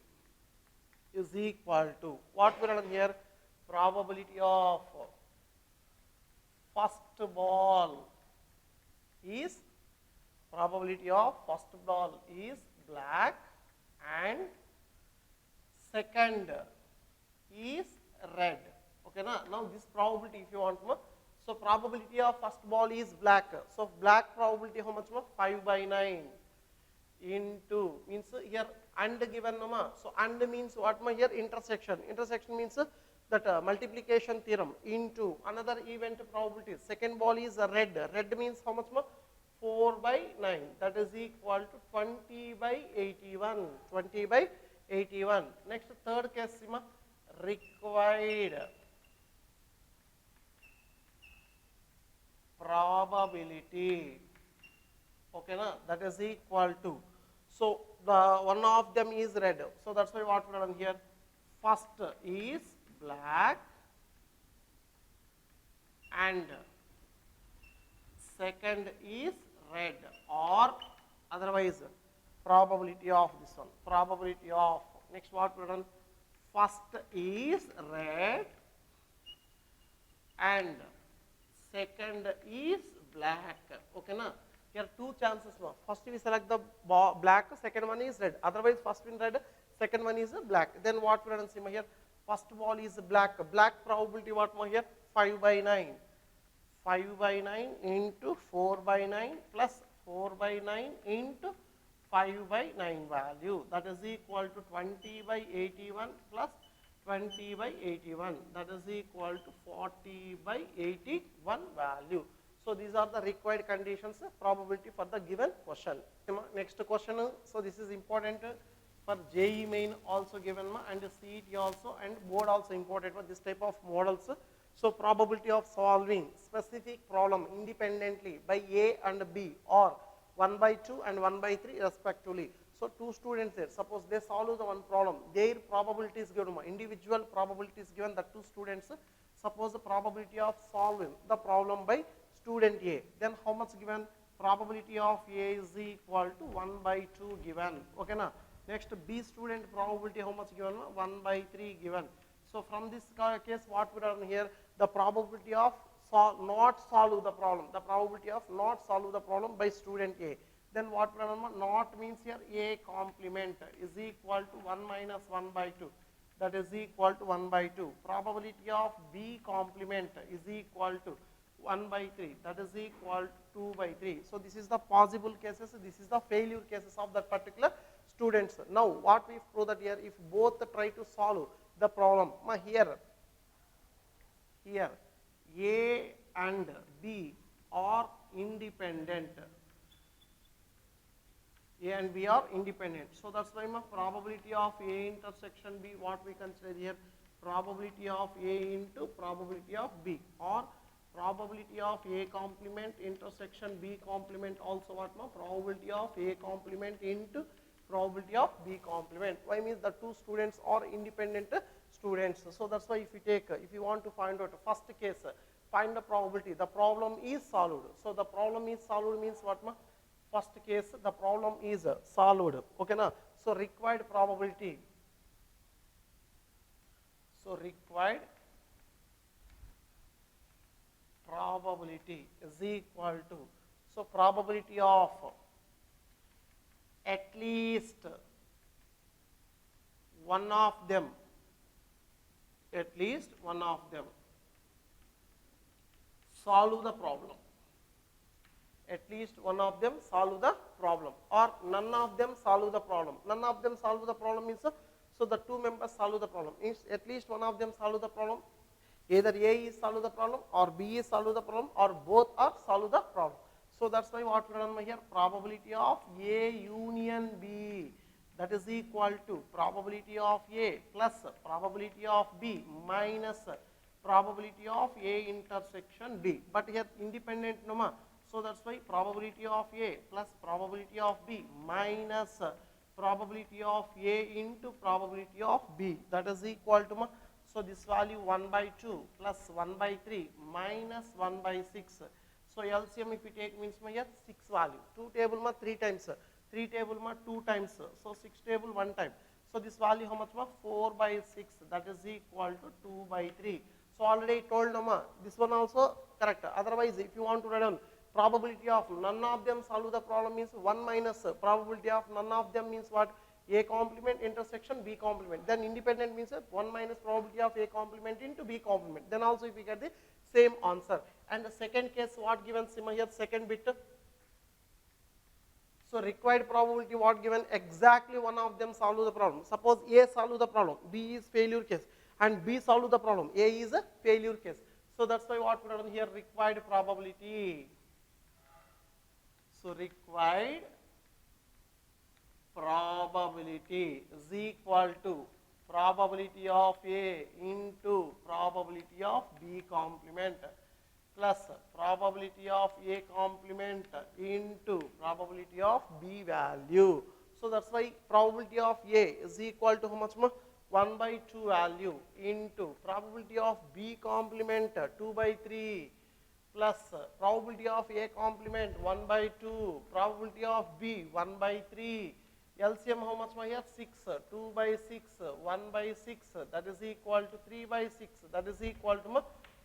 Speaker 1: is equal to what we are done here? Probability of first ball is black and second is red. Okay na? Now this probability if you want ma, so probability of first ball is black. So black probability how much ma? 5 by 9 into means here and given no ma. So and means what ma here? Intersection. Intersection means that multiplication theorem into another event probability. Second ball is red. Red means how much ma? 4 by 9. That is equal to 20 by 81. 20 by 81. Next third case ma, required probability. Okay na? That is equal to. So the one of them is red. So that's why what we are done here. First is black and second is red, or otherwise probability of this one. Probability of next what we are done. First is red and second is black. Okay na? Here two chances now. First we select the black, second one is red. Otherwise first in red, second one is black. Then what we are see here? First ball is black. Black probability what here? 5 by 9. 5 by 9 into 4 by 9 plus 4 by 9 into 5 by 9 value. That is equal to 20 by 81 plus 20 by 81. That is equal to 40 by 81 value. So these are the required conditions, probability for the given question. Next question, so this is important for JEE main also given and CET also, and board also important for this type of models. So probability of solving specific problem independently by A and B or 1 by 2 and 1 by 3 respectively. So two students there, suppose they solve the one problem, their probability is given, individual probability is given, the two students, suppose the probability of solving the problem by student A, then how much given? Probability of A is equal to 1 by 2 given. Okay na? Next B student probability how much given? 1 by 3 given. So from this case what we done here? The probability of not solve the problem. The probability of not solve the problem by student A. Then what we done? Not means here A complement is equal to 1 minus 1 by 2. That is equal to 1 by 2. Probability of B complement is equal to 1 by 3, that is equal to 2 by 3. So this is the possible cases, this is the failure cases of that particular students. Now what we prove that here, if both try to solve the problem, here A and B are independent. A and B are independent. So that's why probability of A intersection B, what we consider here, probability of A into probability of B, or probability of A complement intersection B complement, also what probability of A complement into probability of B complement. Why means the two students are independent students. So that's why if you want to find out first case, find the probability, the problem is solved. So the problem is solved means what first case the problem is solved. Okay na? So required probability. So required probability is equal to, so probability of at least one of them, solve the problem. At least one of them solve the problem, or none of them solve the problem. None of them solve the problem means, so the two members solve the problem. Means at least one of them solve the problem. Either A is solve the problem, or B is solve the problem, or both are solve the problem. So that's why what we done here, probability of A union B, that is equal to probability of A plus probability of B minus probability of A intersection D. But here independent no. So that's why probability of A plus probability of B minus probability of A into probability of B, that is equal to, so this value 1 by 2 plus 1 by 3 minus 1 by 6. So LCM if we take means here 6 value, 2 table 3 times, 3 table 2 times, so 6 table 1 time. So this value how much 4 by 6, that is equal to 2 by 3. So already told no, this one also correct. Otherwise if you want to write down probability of none of them solve the problem means 1 minus probability of none of them means what? A complement intersection B complement. Then independent means 1 minus probability of A complement into B complement. Then also if we get the same answer. And the second case what given, Sima here second bit. So required probability what given, exactly one of them solve the problem. Suppose A solve the problem, B is failure case, and B solve the problem, A is a failure case. So that's why what we have done here, required probability. So required probability is equal to probability of A into probability of B complement plus probability of A complement into probability of B value. So that's why probability of A is equal to how much? 1 by 2 value into probability of B complement 2 by 3 plus probability of A complement 1 by 2, probability of B 1 by 3. LCM how much here? 6, 2 by 6, 1 by 6, that is equal to 3 by 6, that is equal to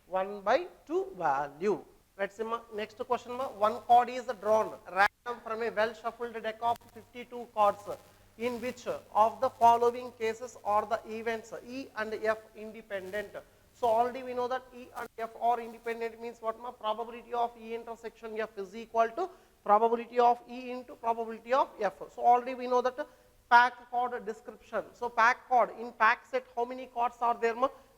Speaker 1: 1 by 2 value. Let's see next question. One card is drawn random from a well shuffled deck of 52 cards, in which of the following cases are the events E and F independent. So already we know that E and F are independent means what? Probability of E intersection F is equal to probability of E into probability of F. So already we know that pack card description. So pack card, in pack set how many cards are there?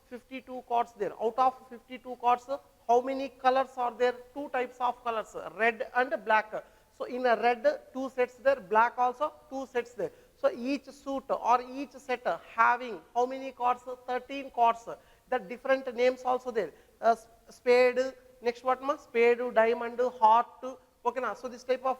Speaker 1: 52 cards there. Out of 52 cards, how many colors are there? 2 types of colors, red and black. So in a red 2 sets there, black also 2 sets there. So each suit or each set having how many cards? 13 cards. The different names also there. Spade, next what? Spade, diamond, heart. Okay, na? So this type of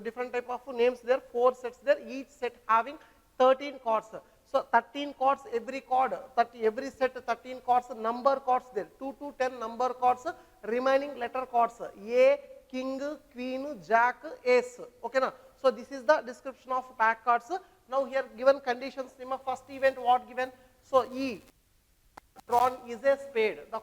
Speaker 1: different type of names there. 4 sets there. Each set having 13 cards. So 13 cards every card. Every set 13 cards. Number cards there. 2 to 10 number cards. Remaining letter cards. A, king, queen, jack, ace. Okay, na? So this is the description of pack cards. Now here given conditions. First event what given? So E drawn is a spade. The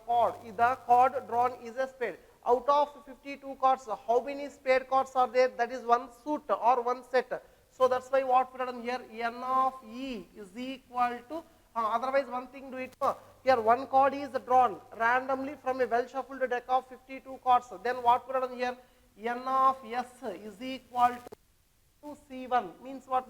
Speaker 1: card drawn is a spade. Out of 52 cards, how many spade cards are there? That is one suit or one set. So that's why what we have done here, N of E is equal to, otherwise one thing do it. Here one card is drawn randomly from a well shuffled deck of 52 cards. Then what we have done here, N of S is equal to C1 means what?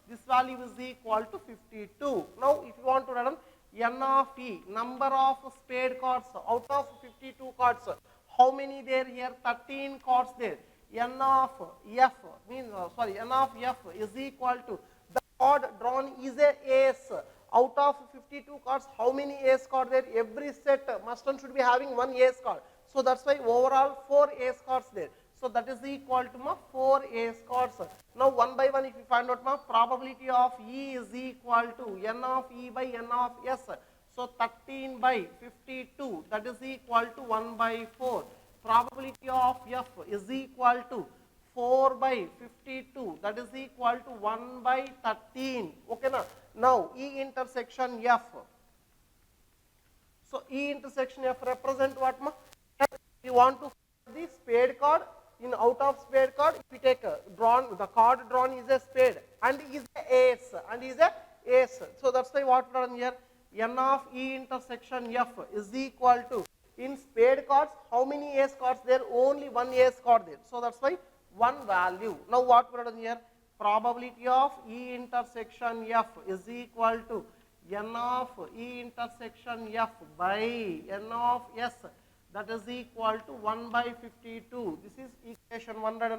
Speaker 1: This value is equal to 52. Now if you want to write down N of E, number of spade cards out of 52 cards, how many there here? 13 cards there. N of F means, N of F is equal to, the card drawn is a ace. Out of 52 cards, how many ace cards there? Every set must and should be having one ace card. So that's why overall 4 ace cards there. So that is equal to 4 ace cards. Now one by one if you find out, probability of E is equal to N of E by N of S. So 13 by 52, that is equal to 1 by 4. Probability of F is equal to 4 by 52, that is equal to 1 by 13. Okay, na? Now E intersection F. So E intersection F represent what? You want to find the spade card. In out of spade card, if you take drawn, the card drawn is a spade and is a ace, So that's why what we done here, N of E intersection F is equal to In spade cards, how many ace cards there? Only one ace card there. So that's why one value. Now what we are done here? Probability of E intersection F is equal to N of E intersection F by N of S, that is equal to 1 by 52. This is equation 100.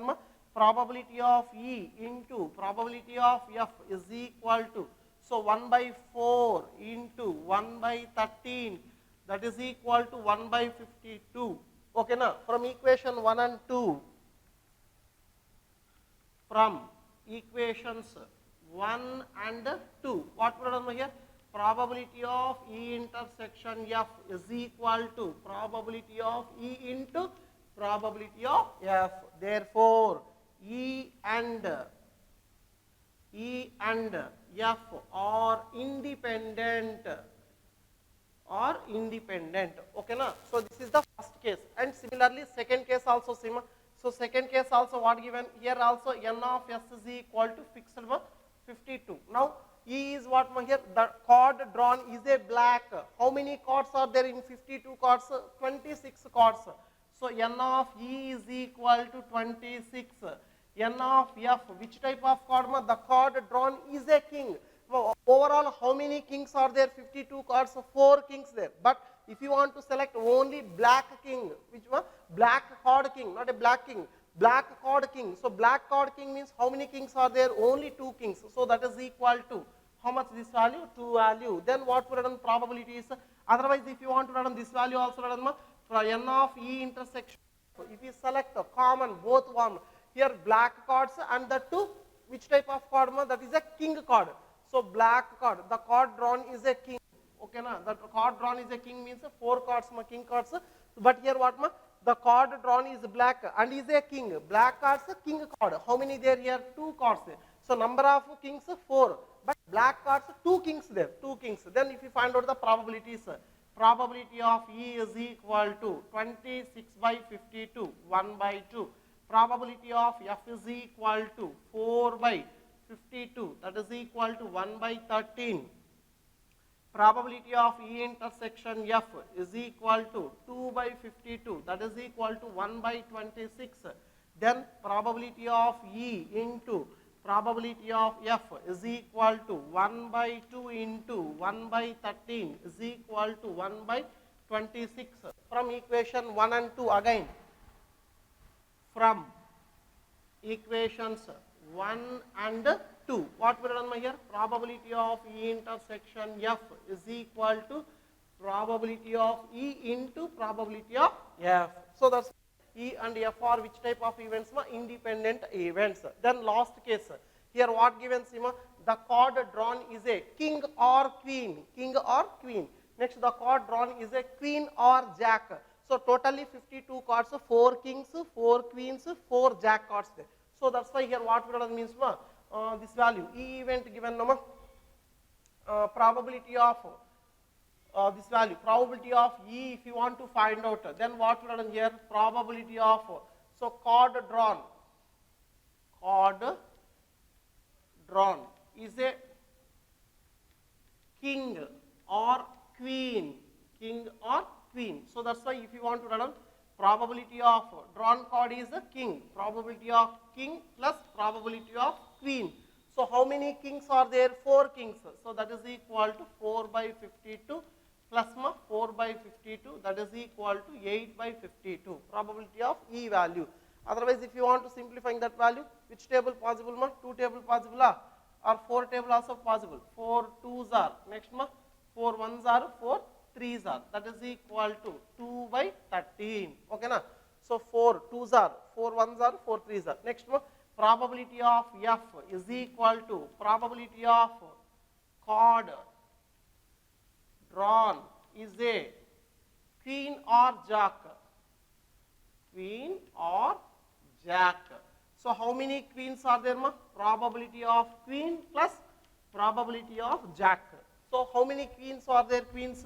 Speaker 1: Probability of E into probability of F is equal to, so 1 by 4 into 1 by 13, that is equal to 1 by 52. Okay, now from equation 1 and 2, from equations 1 and 2, what we have done here? Probability of E intersection F is equal to probability of E into probability of F. Therefore, E and F are independent. Okay, na? So this is the first case, and similarly second case also same. So second case also what given here also N of S is equal to fixed 52. Now E is what here? The card drawn is a black. How many cards are there in 52 cards? 26 cards. So N of E is equal to 26. N of F, which type of card? The card drawn is a king. Overall, how many kings are there? 52 cards, 4 kings there. But if you want to select only black king, which one? Black card king, not a black king. Black card king. So black card king means how many kings are there? Only 2 kings. So that is equal to how much this value? 2 value. Then what we run probability is, otherwise if you want to run this value also run for N of E intersection. So if you select a common both one, here black cards and the 2, which type of card? That is a king card. So black card, the card drawn is a king. Okay, na? The card drawn is a king means 4 cards, king cards. But here what? The card drawn is black and is a king. Black cards, king card. How many there here? 2 cards there. So number of kings 4. But black cards 2 kings there. 2 kings. Then if you find out the probabilities, probability of E is equal to 26 by 52, 1 by 2. Probability of F is equal to 4 by 52, that is equal to 1 by 13. Probability of E intersection F is equal to 2 by 52, that is equal to 1 by 26. Then probability of E into probability of F is equal to 1 by 2 into 1 by 13 is equal to 1 by 26. From equation 1 and 2 again, from equations 1 and 2, what we done here? Probability of E intersection F is equal to probability of E into probability of F. So that's E and F are which type of events? Independent events. Then last case, here what given? The card drawn is a king or queen. King or queen. Next, the card drawn is a queen or jack. So totally 52 cards, 4 kings, 4 queens, 4 jack cards there. So that's why here what we means this value E event given probability of this value, probability of E if you want to find out, then what we done here? Probability of, so card drawn is a king or queen, So that's why if you want to run probability of drawn card is a king, probability of king plus probability of queen. So how many kings are there? 4 kings. So that is equal to 4 by 52 plus 4 by 52, that is equal to 8 by 52, probability of E value. Otherwise, if you want to simplifying that value, which table possible? 2 table possible or 4 table also possible. 4 2s are, next 4 1s are, 4 3s are, that is equal to 2 by 13. Okay, na? So 4 2s are, 4 1s are, 4 3s are. Next probability of F is equal to probability of card drawn is a queen or jack. Queen or jack. So how many queens are there? Probability of queen plus probability of jack. So how many queens are there? Queens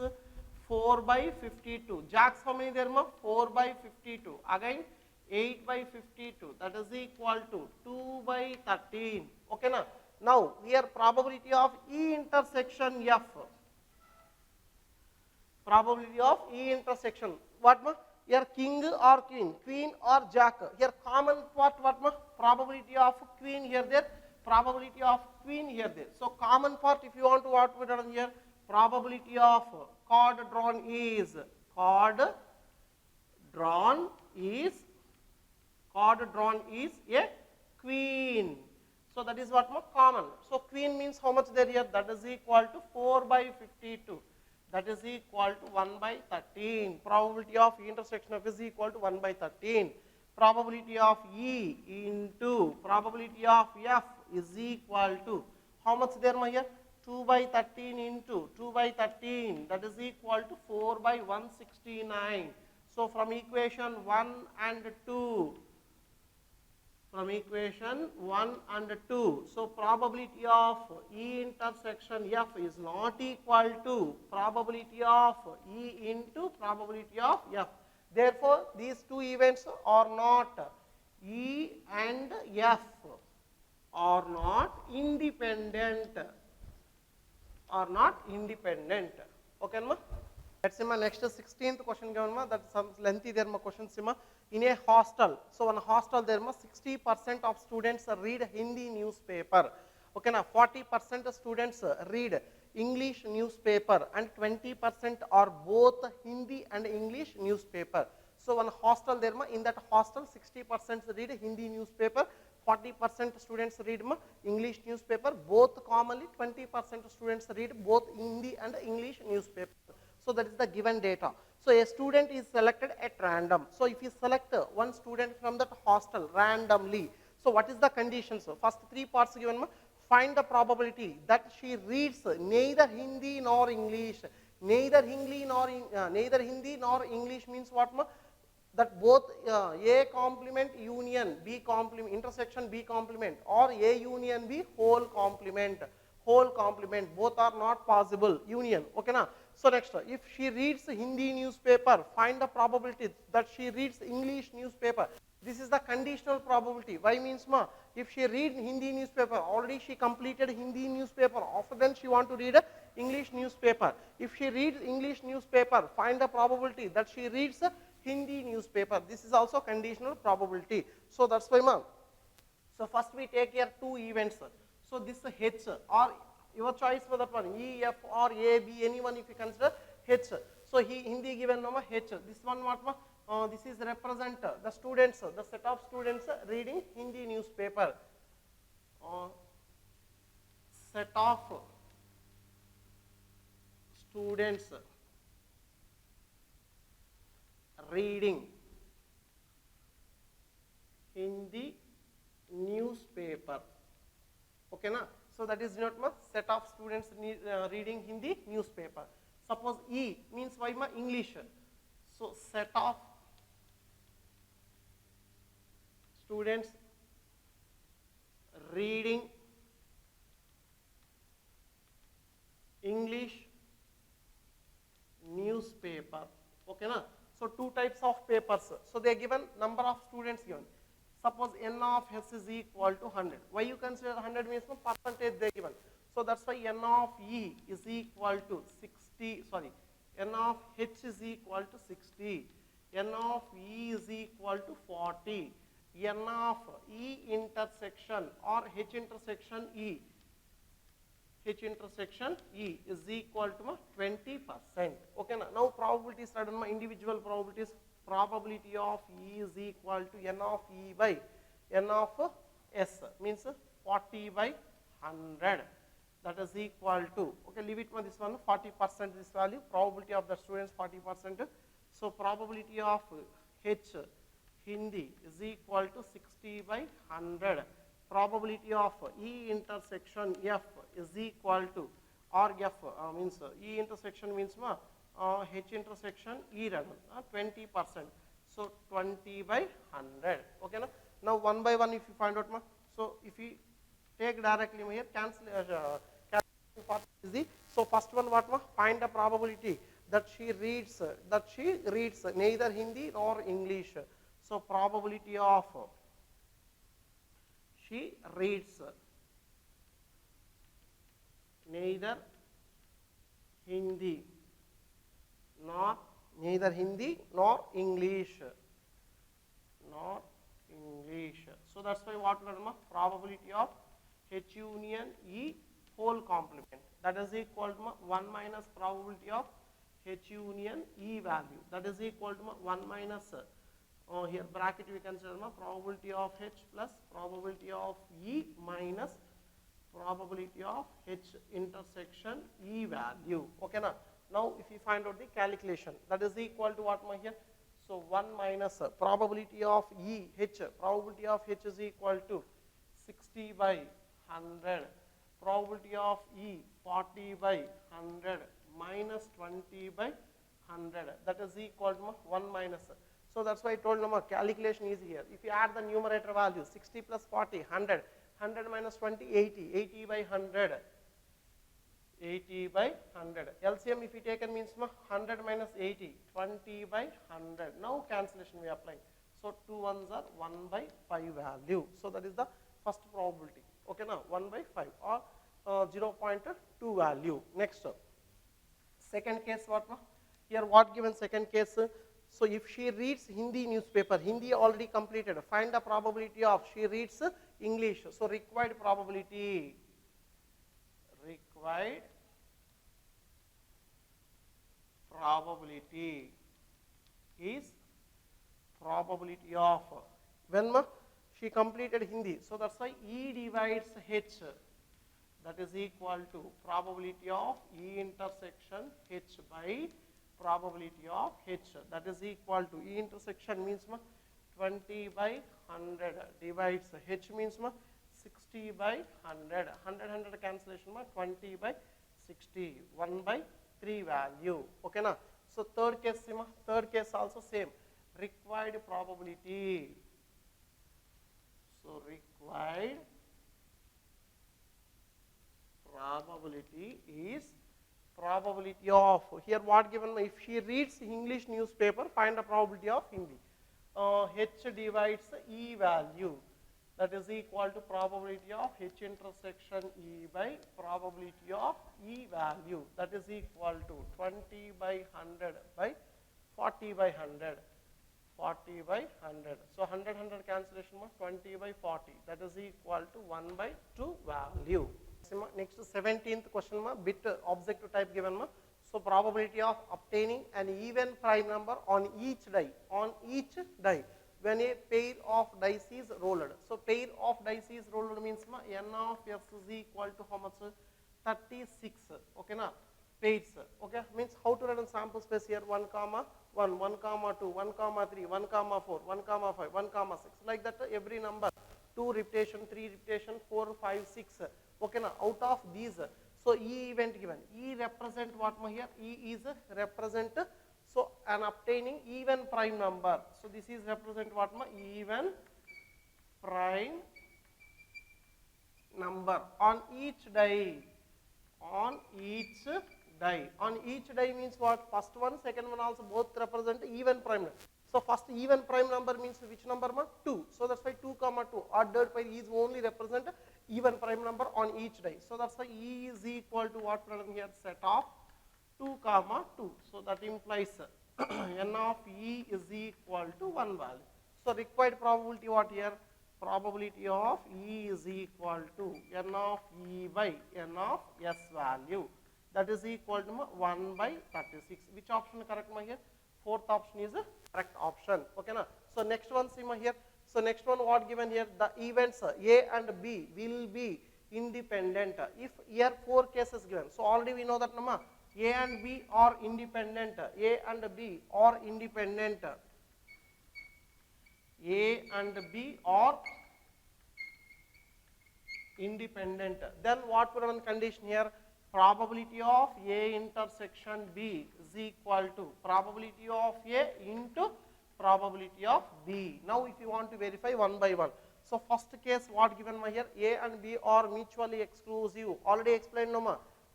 Speaker 1: 4 by 52. Jacks how many there? 4 by 52. Again 8 by 52. That is equal to 2 by 13. Okay, na? Now here probability of E intersection F. Probability of E intersection. what ma? Here king or queen, queen or jack. Here common part what ma? Probability of queen here there, probability of queen here there. So common part if you want to what we done here, probability of card drawn is drawn is card drawn is a queen. So that is what more common. So queen means how much there here? That is equal to 4 by 52. That is equal to 1 by 13. Probability of intersection of is equal to 1 by 13. Probability of E into probability of F is equal to how much there my here? 2 by 13 into 2 by 13, that is equal to 4 by 169. So from equation 1 and 2, from equation 1 and 2, so probability of E intersection F is not equal to probability of E into probability of F. Therefore, these two events are not, E and F are not independent. Okay, ma? Let's see my next 16th question given ma, that's some lengthy there ma question see ma. In a hostel, so in a hostel there ma 60% of students read Hindi newspaper. Okay, na 40% students read English newspaper and 20% are both Hindi and English newspaper. So one hostel there ma, in that hostel 60% read Hindi newspaper, 40% students read English newspaper, both commonly 20% students read both Hindi and English newspaper. So that is the given data. So a student is selected at random. So if you select one student from that hostel randomly, so what is the condition? So first three parts given, find the probability that she reads neither Hindi nor English. Neither Hindi nor English means what? That both A complement union B complement intersection B complement or A union B whole complement both are not possible union. Okay na? So next, if she reads Hindi newspaper, find the probability that she reads English newspaper. This is the conditional probability. Why means ma? If she read Hindi newspaper, already she completed Hindi newspaper. After then she want to read English newspaper. If she reads English newspaper, find the probability that she reads Hindi newspaper. This is also conditional probability. So that's why ma. So first we take here two events. So this H or your choice for that one, E, F or A, B, anyone if you consider H. So Hindi given number H. This one what ma? This is represent the students, the set of students reading Hindi newspaper. Set of students reading Hindi newspaper. Okay na? So that is not ma set of students reading Hindi newspaper. Suppose E means why ma English. So set of students reading English newspaper. Okay na? So two types of papers. So they are given number of students given. Suppose n of S is equal to 100. Why you consider 100 means no percentage they are given. So that's why n of E is equal to 60. Sorry, n of H is equal to 60. N of E is equal to 40. N of E intersection or H intersection E. H intersection E is equal to 20%. Okay, now probabilities are done, individual probabilities. Probability of E is equal to N of E by N of S means 40 by 100. That is equal to, okay, leave it for this one, 40% this value, probability of the students 40%. So probability of H Hindi is equal to 60 by 100. Probability of E intersection F is equal to, or F means E intersection means H intersection E 20%. So 20 by 100. Okay, now one by one if you find out ma. So if you take directly here, cancel part is easy. So first one what ma? Find the probability that she reads neither Hindi nor English. So probability of she reads neither Hindi nor neither Hindi nor English. Not English. So that's why what we have probability of H union E whole complement, that is equal to 1 minus probability of H union E value, that is equal to 1 minus here bracket we consider probability of H plus probability of E minus probability of H intersection E value. Okay na? Now if you find out the calculation, that is equal to what here? So 1 minus probability of E H, probability of H is equal to 60 by 100, probability of E 40 by 100 minus 20 by 100, that is equal to 1 minus. So that's why I told you calculation is here. If you add the numerator value 60 plus 40, 100, 100 minus 20, 80, 80 by 100, 80 by 100. LCM if you taken means 100 minus 80, 20 by 100. Now cancellation we apply. So 2 ones are 1 by 5 value. So that is the first probability. Okay now 1 by 5 or 0.2 value. Next, second case what? Here what given second case? So if she reads Hindi newspaper, Hindi already completed, find the probability of she reads English. So required probability is probability of when she completed Hindi. So that's why E divides H, that is equal to probability of E intersection H by probability of H, that is equal to E intersection means 20 by 100 divides H means 60 by 100, 100 cancellation 20 by 60, 1 by 3 value. Okay na? So third case also same, required probability. So required probability is probability of, here what given, if she reads English newspaper, find the probability of Hindi. H divides E value, that is equal to probability of H intersection E by probability of E value, that is equal to 20 by 100 by 40 by 100, 40 by 100. So 100 cancellation 20 by 40, that is equal to 1 by 2 value. Next 17th question bit objective type given. So probability of obtaining an even prime number on each die when a pair of dice is rolled. So pair of dice is rolled means n of s is equal to how much? 36. Okay na? Pairs. Okay, means how to run sample space here? 1 comma 1, 1 comma 2, 1 comma 3, 1 comma 4, 1 comma 5, 1 comma 6, like that every number. 2 repetition, 3 repetition, 4, 5, 6. Okay na? Out of these, so E event given. E represent what here? E is represent, so an obtaining even prime number. So this is represent what even prime number on each die. On each die. On each die means what? First one, second one also both represent even prime number. So first even prime number means which number? 2. So that's why 2 comma 2 ordered by is only represent even prime number on each die. So that's why E is equal to what here? Set of 2 comma 2. So that implies n of E is equal to 1 value. So required probability what here? Probability of E is equal to n of E by n of S value. That is equal to 1 by 36. Which option correct here? Fourth option is a correct option. Okay na? So next one see here. So next one what given here? The events A and B will be independent. If here 4 cases given. So already we know that A and B are independent. A and B are independent. A and B are independent. Then what put on condition here? Probability of A intersection B is equal to probability of A into probability of B. Now if you want to verify one by one. So first case what given here? A and B are mutually exclusive. Already explained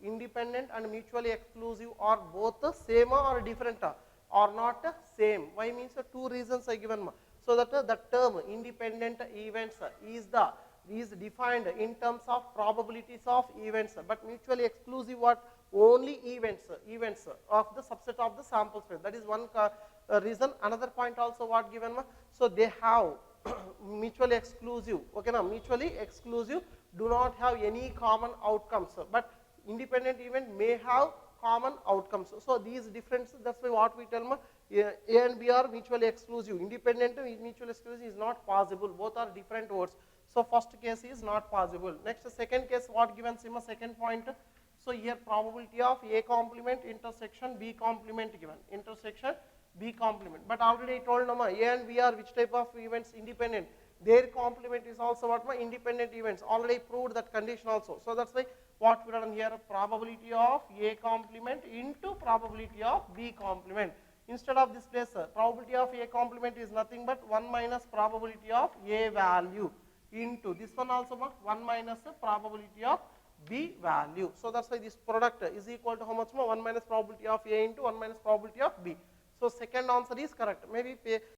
Speaker 1: independent and mutually exclusive are both the same or different? Or not same. Why means 2 reasons I given. So that the term independent events is the is defined in terms of probabilities of events, but mutually exclusive what? Only events of the subset of the sample space. That is one reason. Another point also what given? So they have mutually exclusive, okay, now mutually exclusive, do not have any common outcomes, but independent event may have common outcomes. So these differences, that's why what we tell A and B are mutually exclusive. Independent mutually exclusive is not possible. Both are different words. So first case is not possible. Next, second case, what given? Second point. So here probability of A complement intersection B complement given. Intersection B complement. But already I told A and B are which type of events? Independent. Their complement is also what? Independent events. Already proved that condition also. So that's why what we done here? Probability of A complement into probability of B complement. Instead of this place, probability of A complement is nothing but 1 minus probability of A value into this one also 1 minus probability of B value. So that's why this product is equal to how much more? 1 minus probability of A into 1 minus probability of B. So second answer is correct. Maybe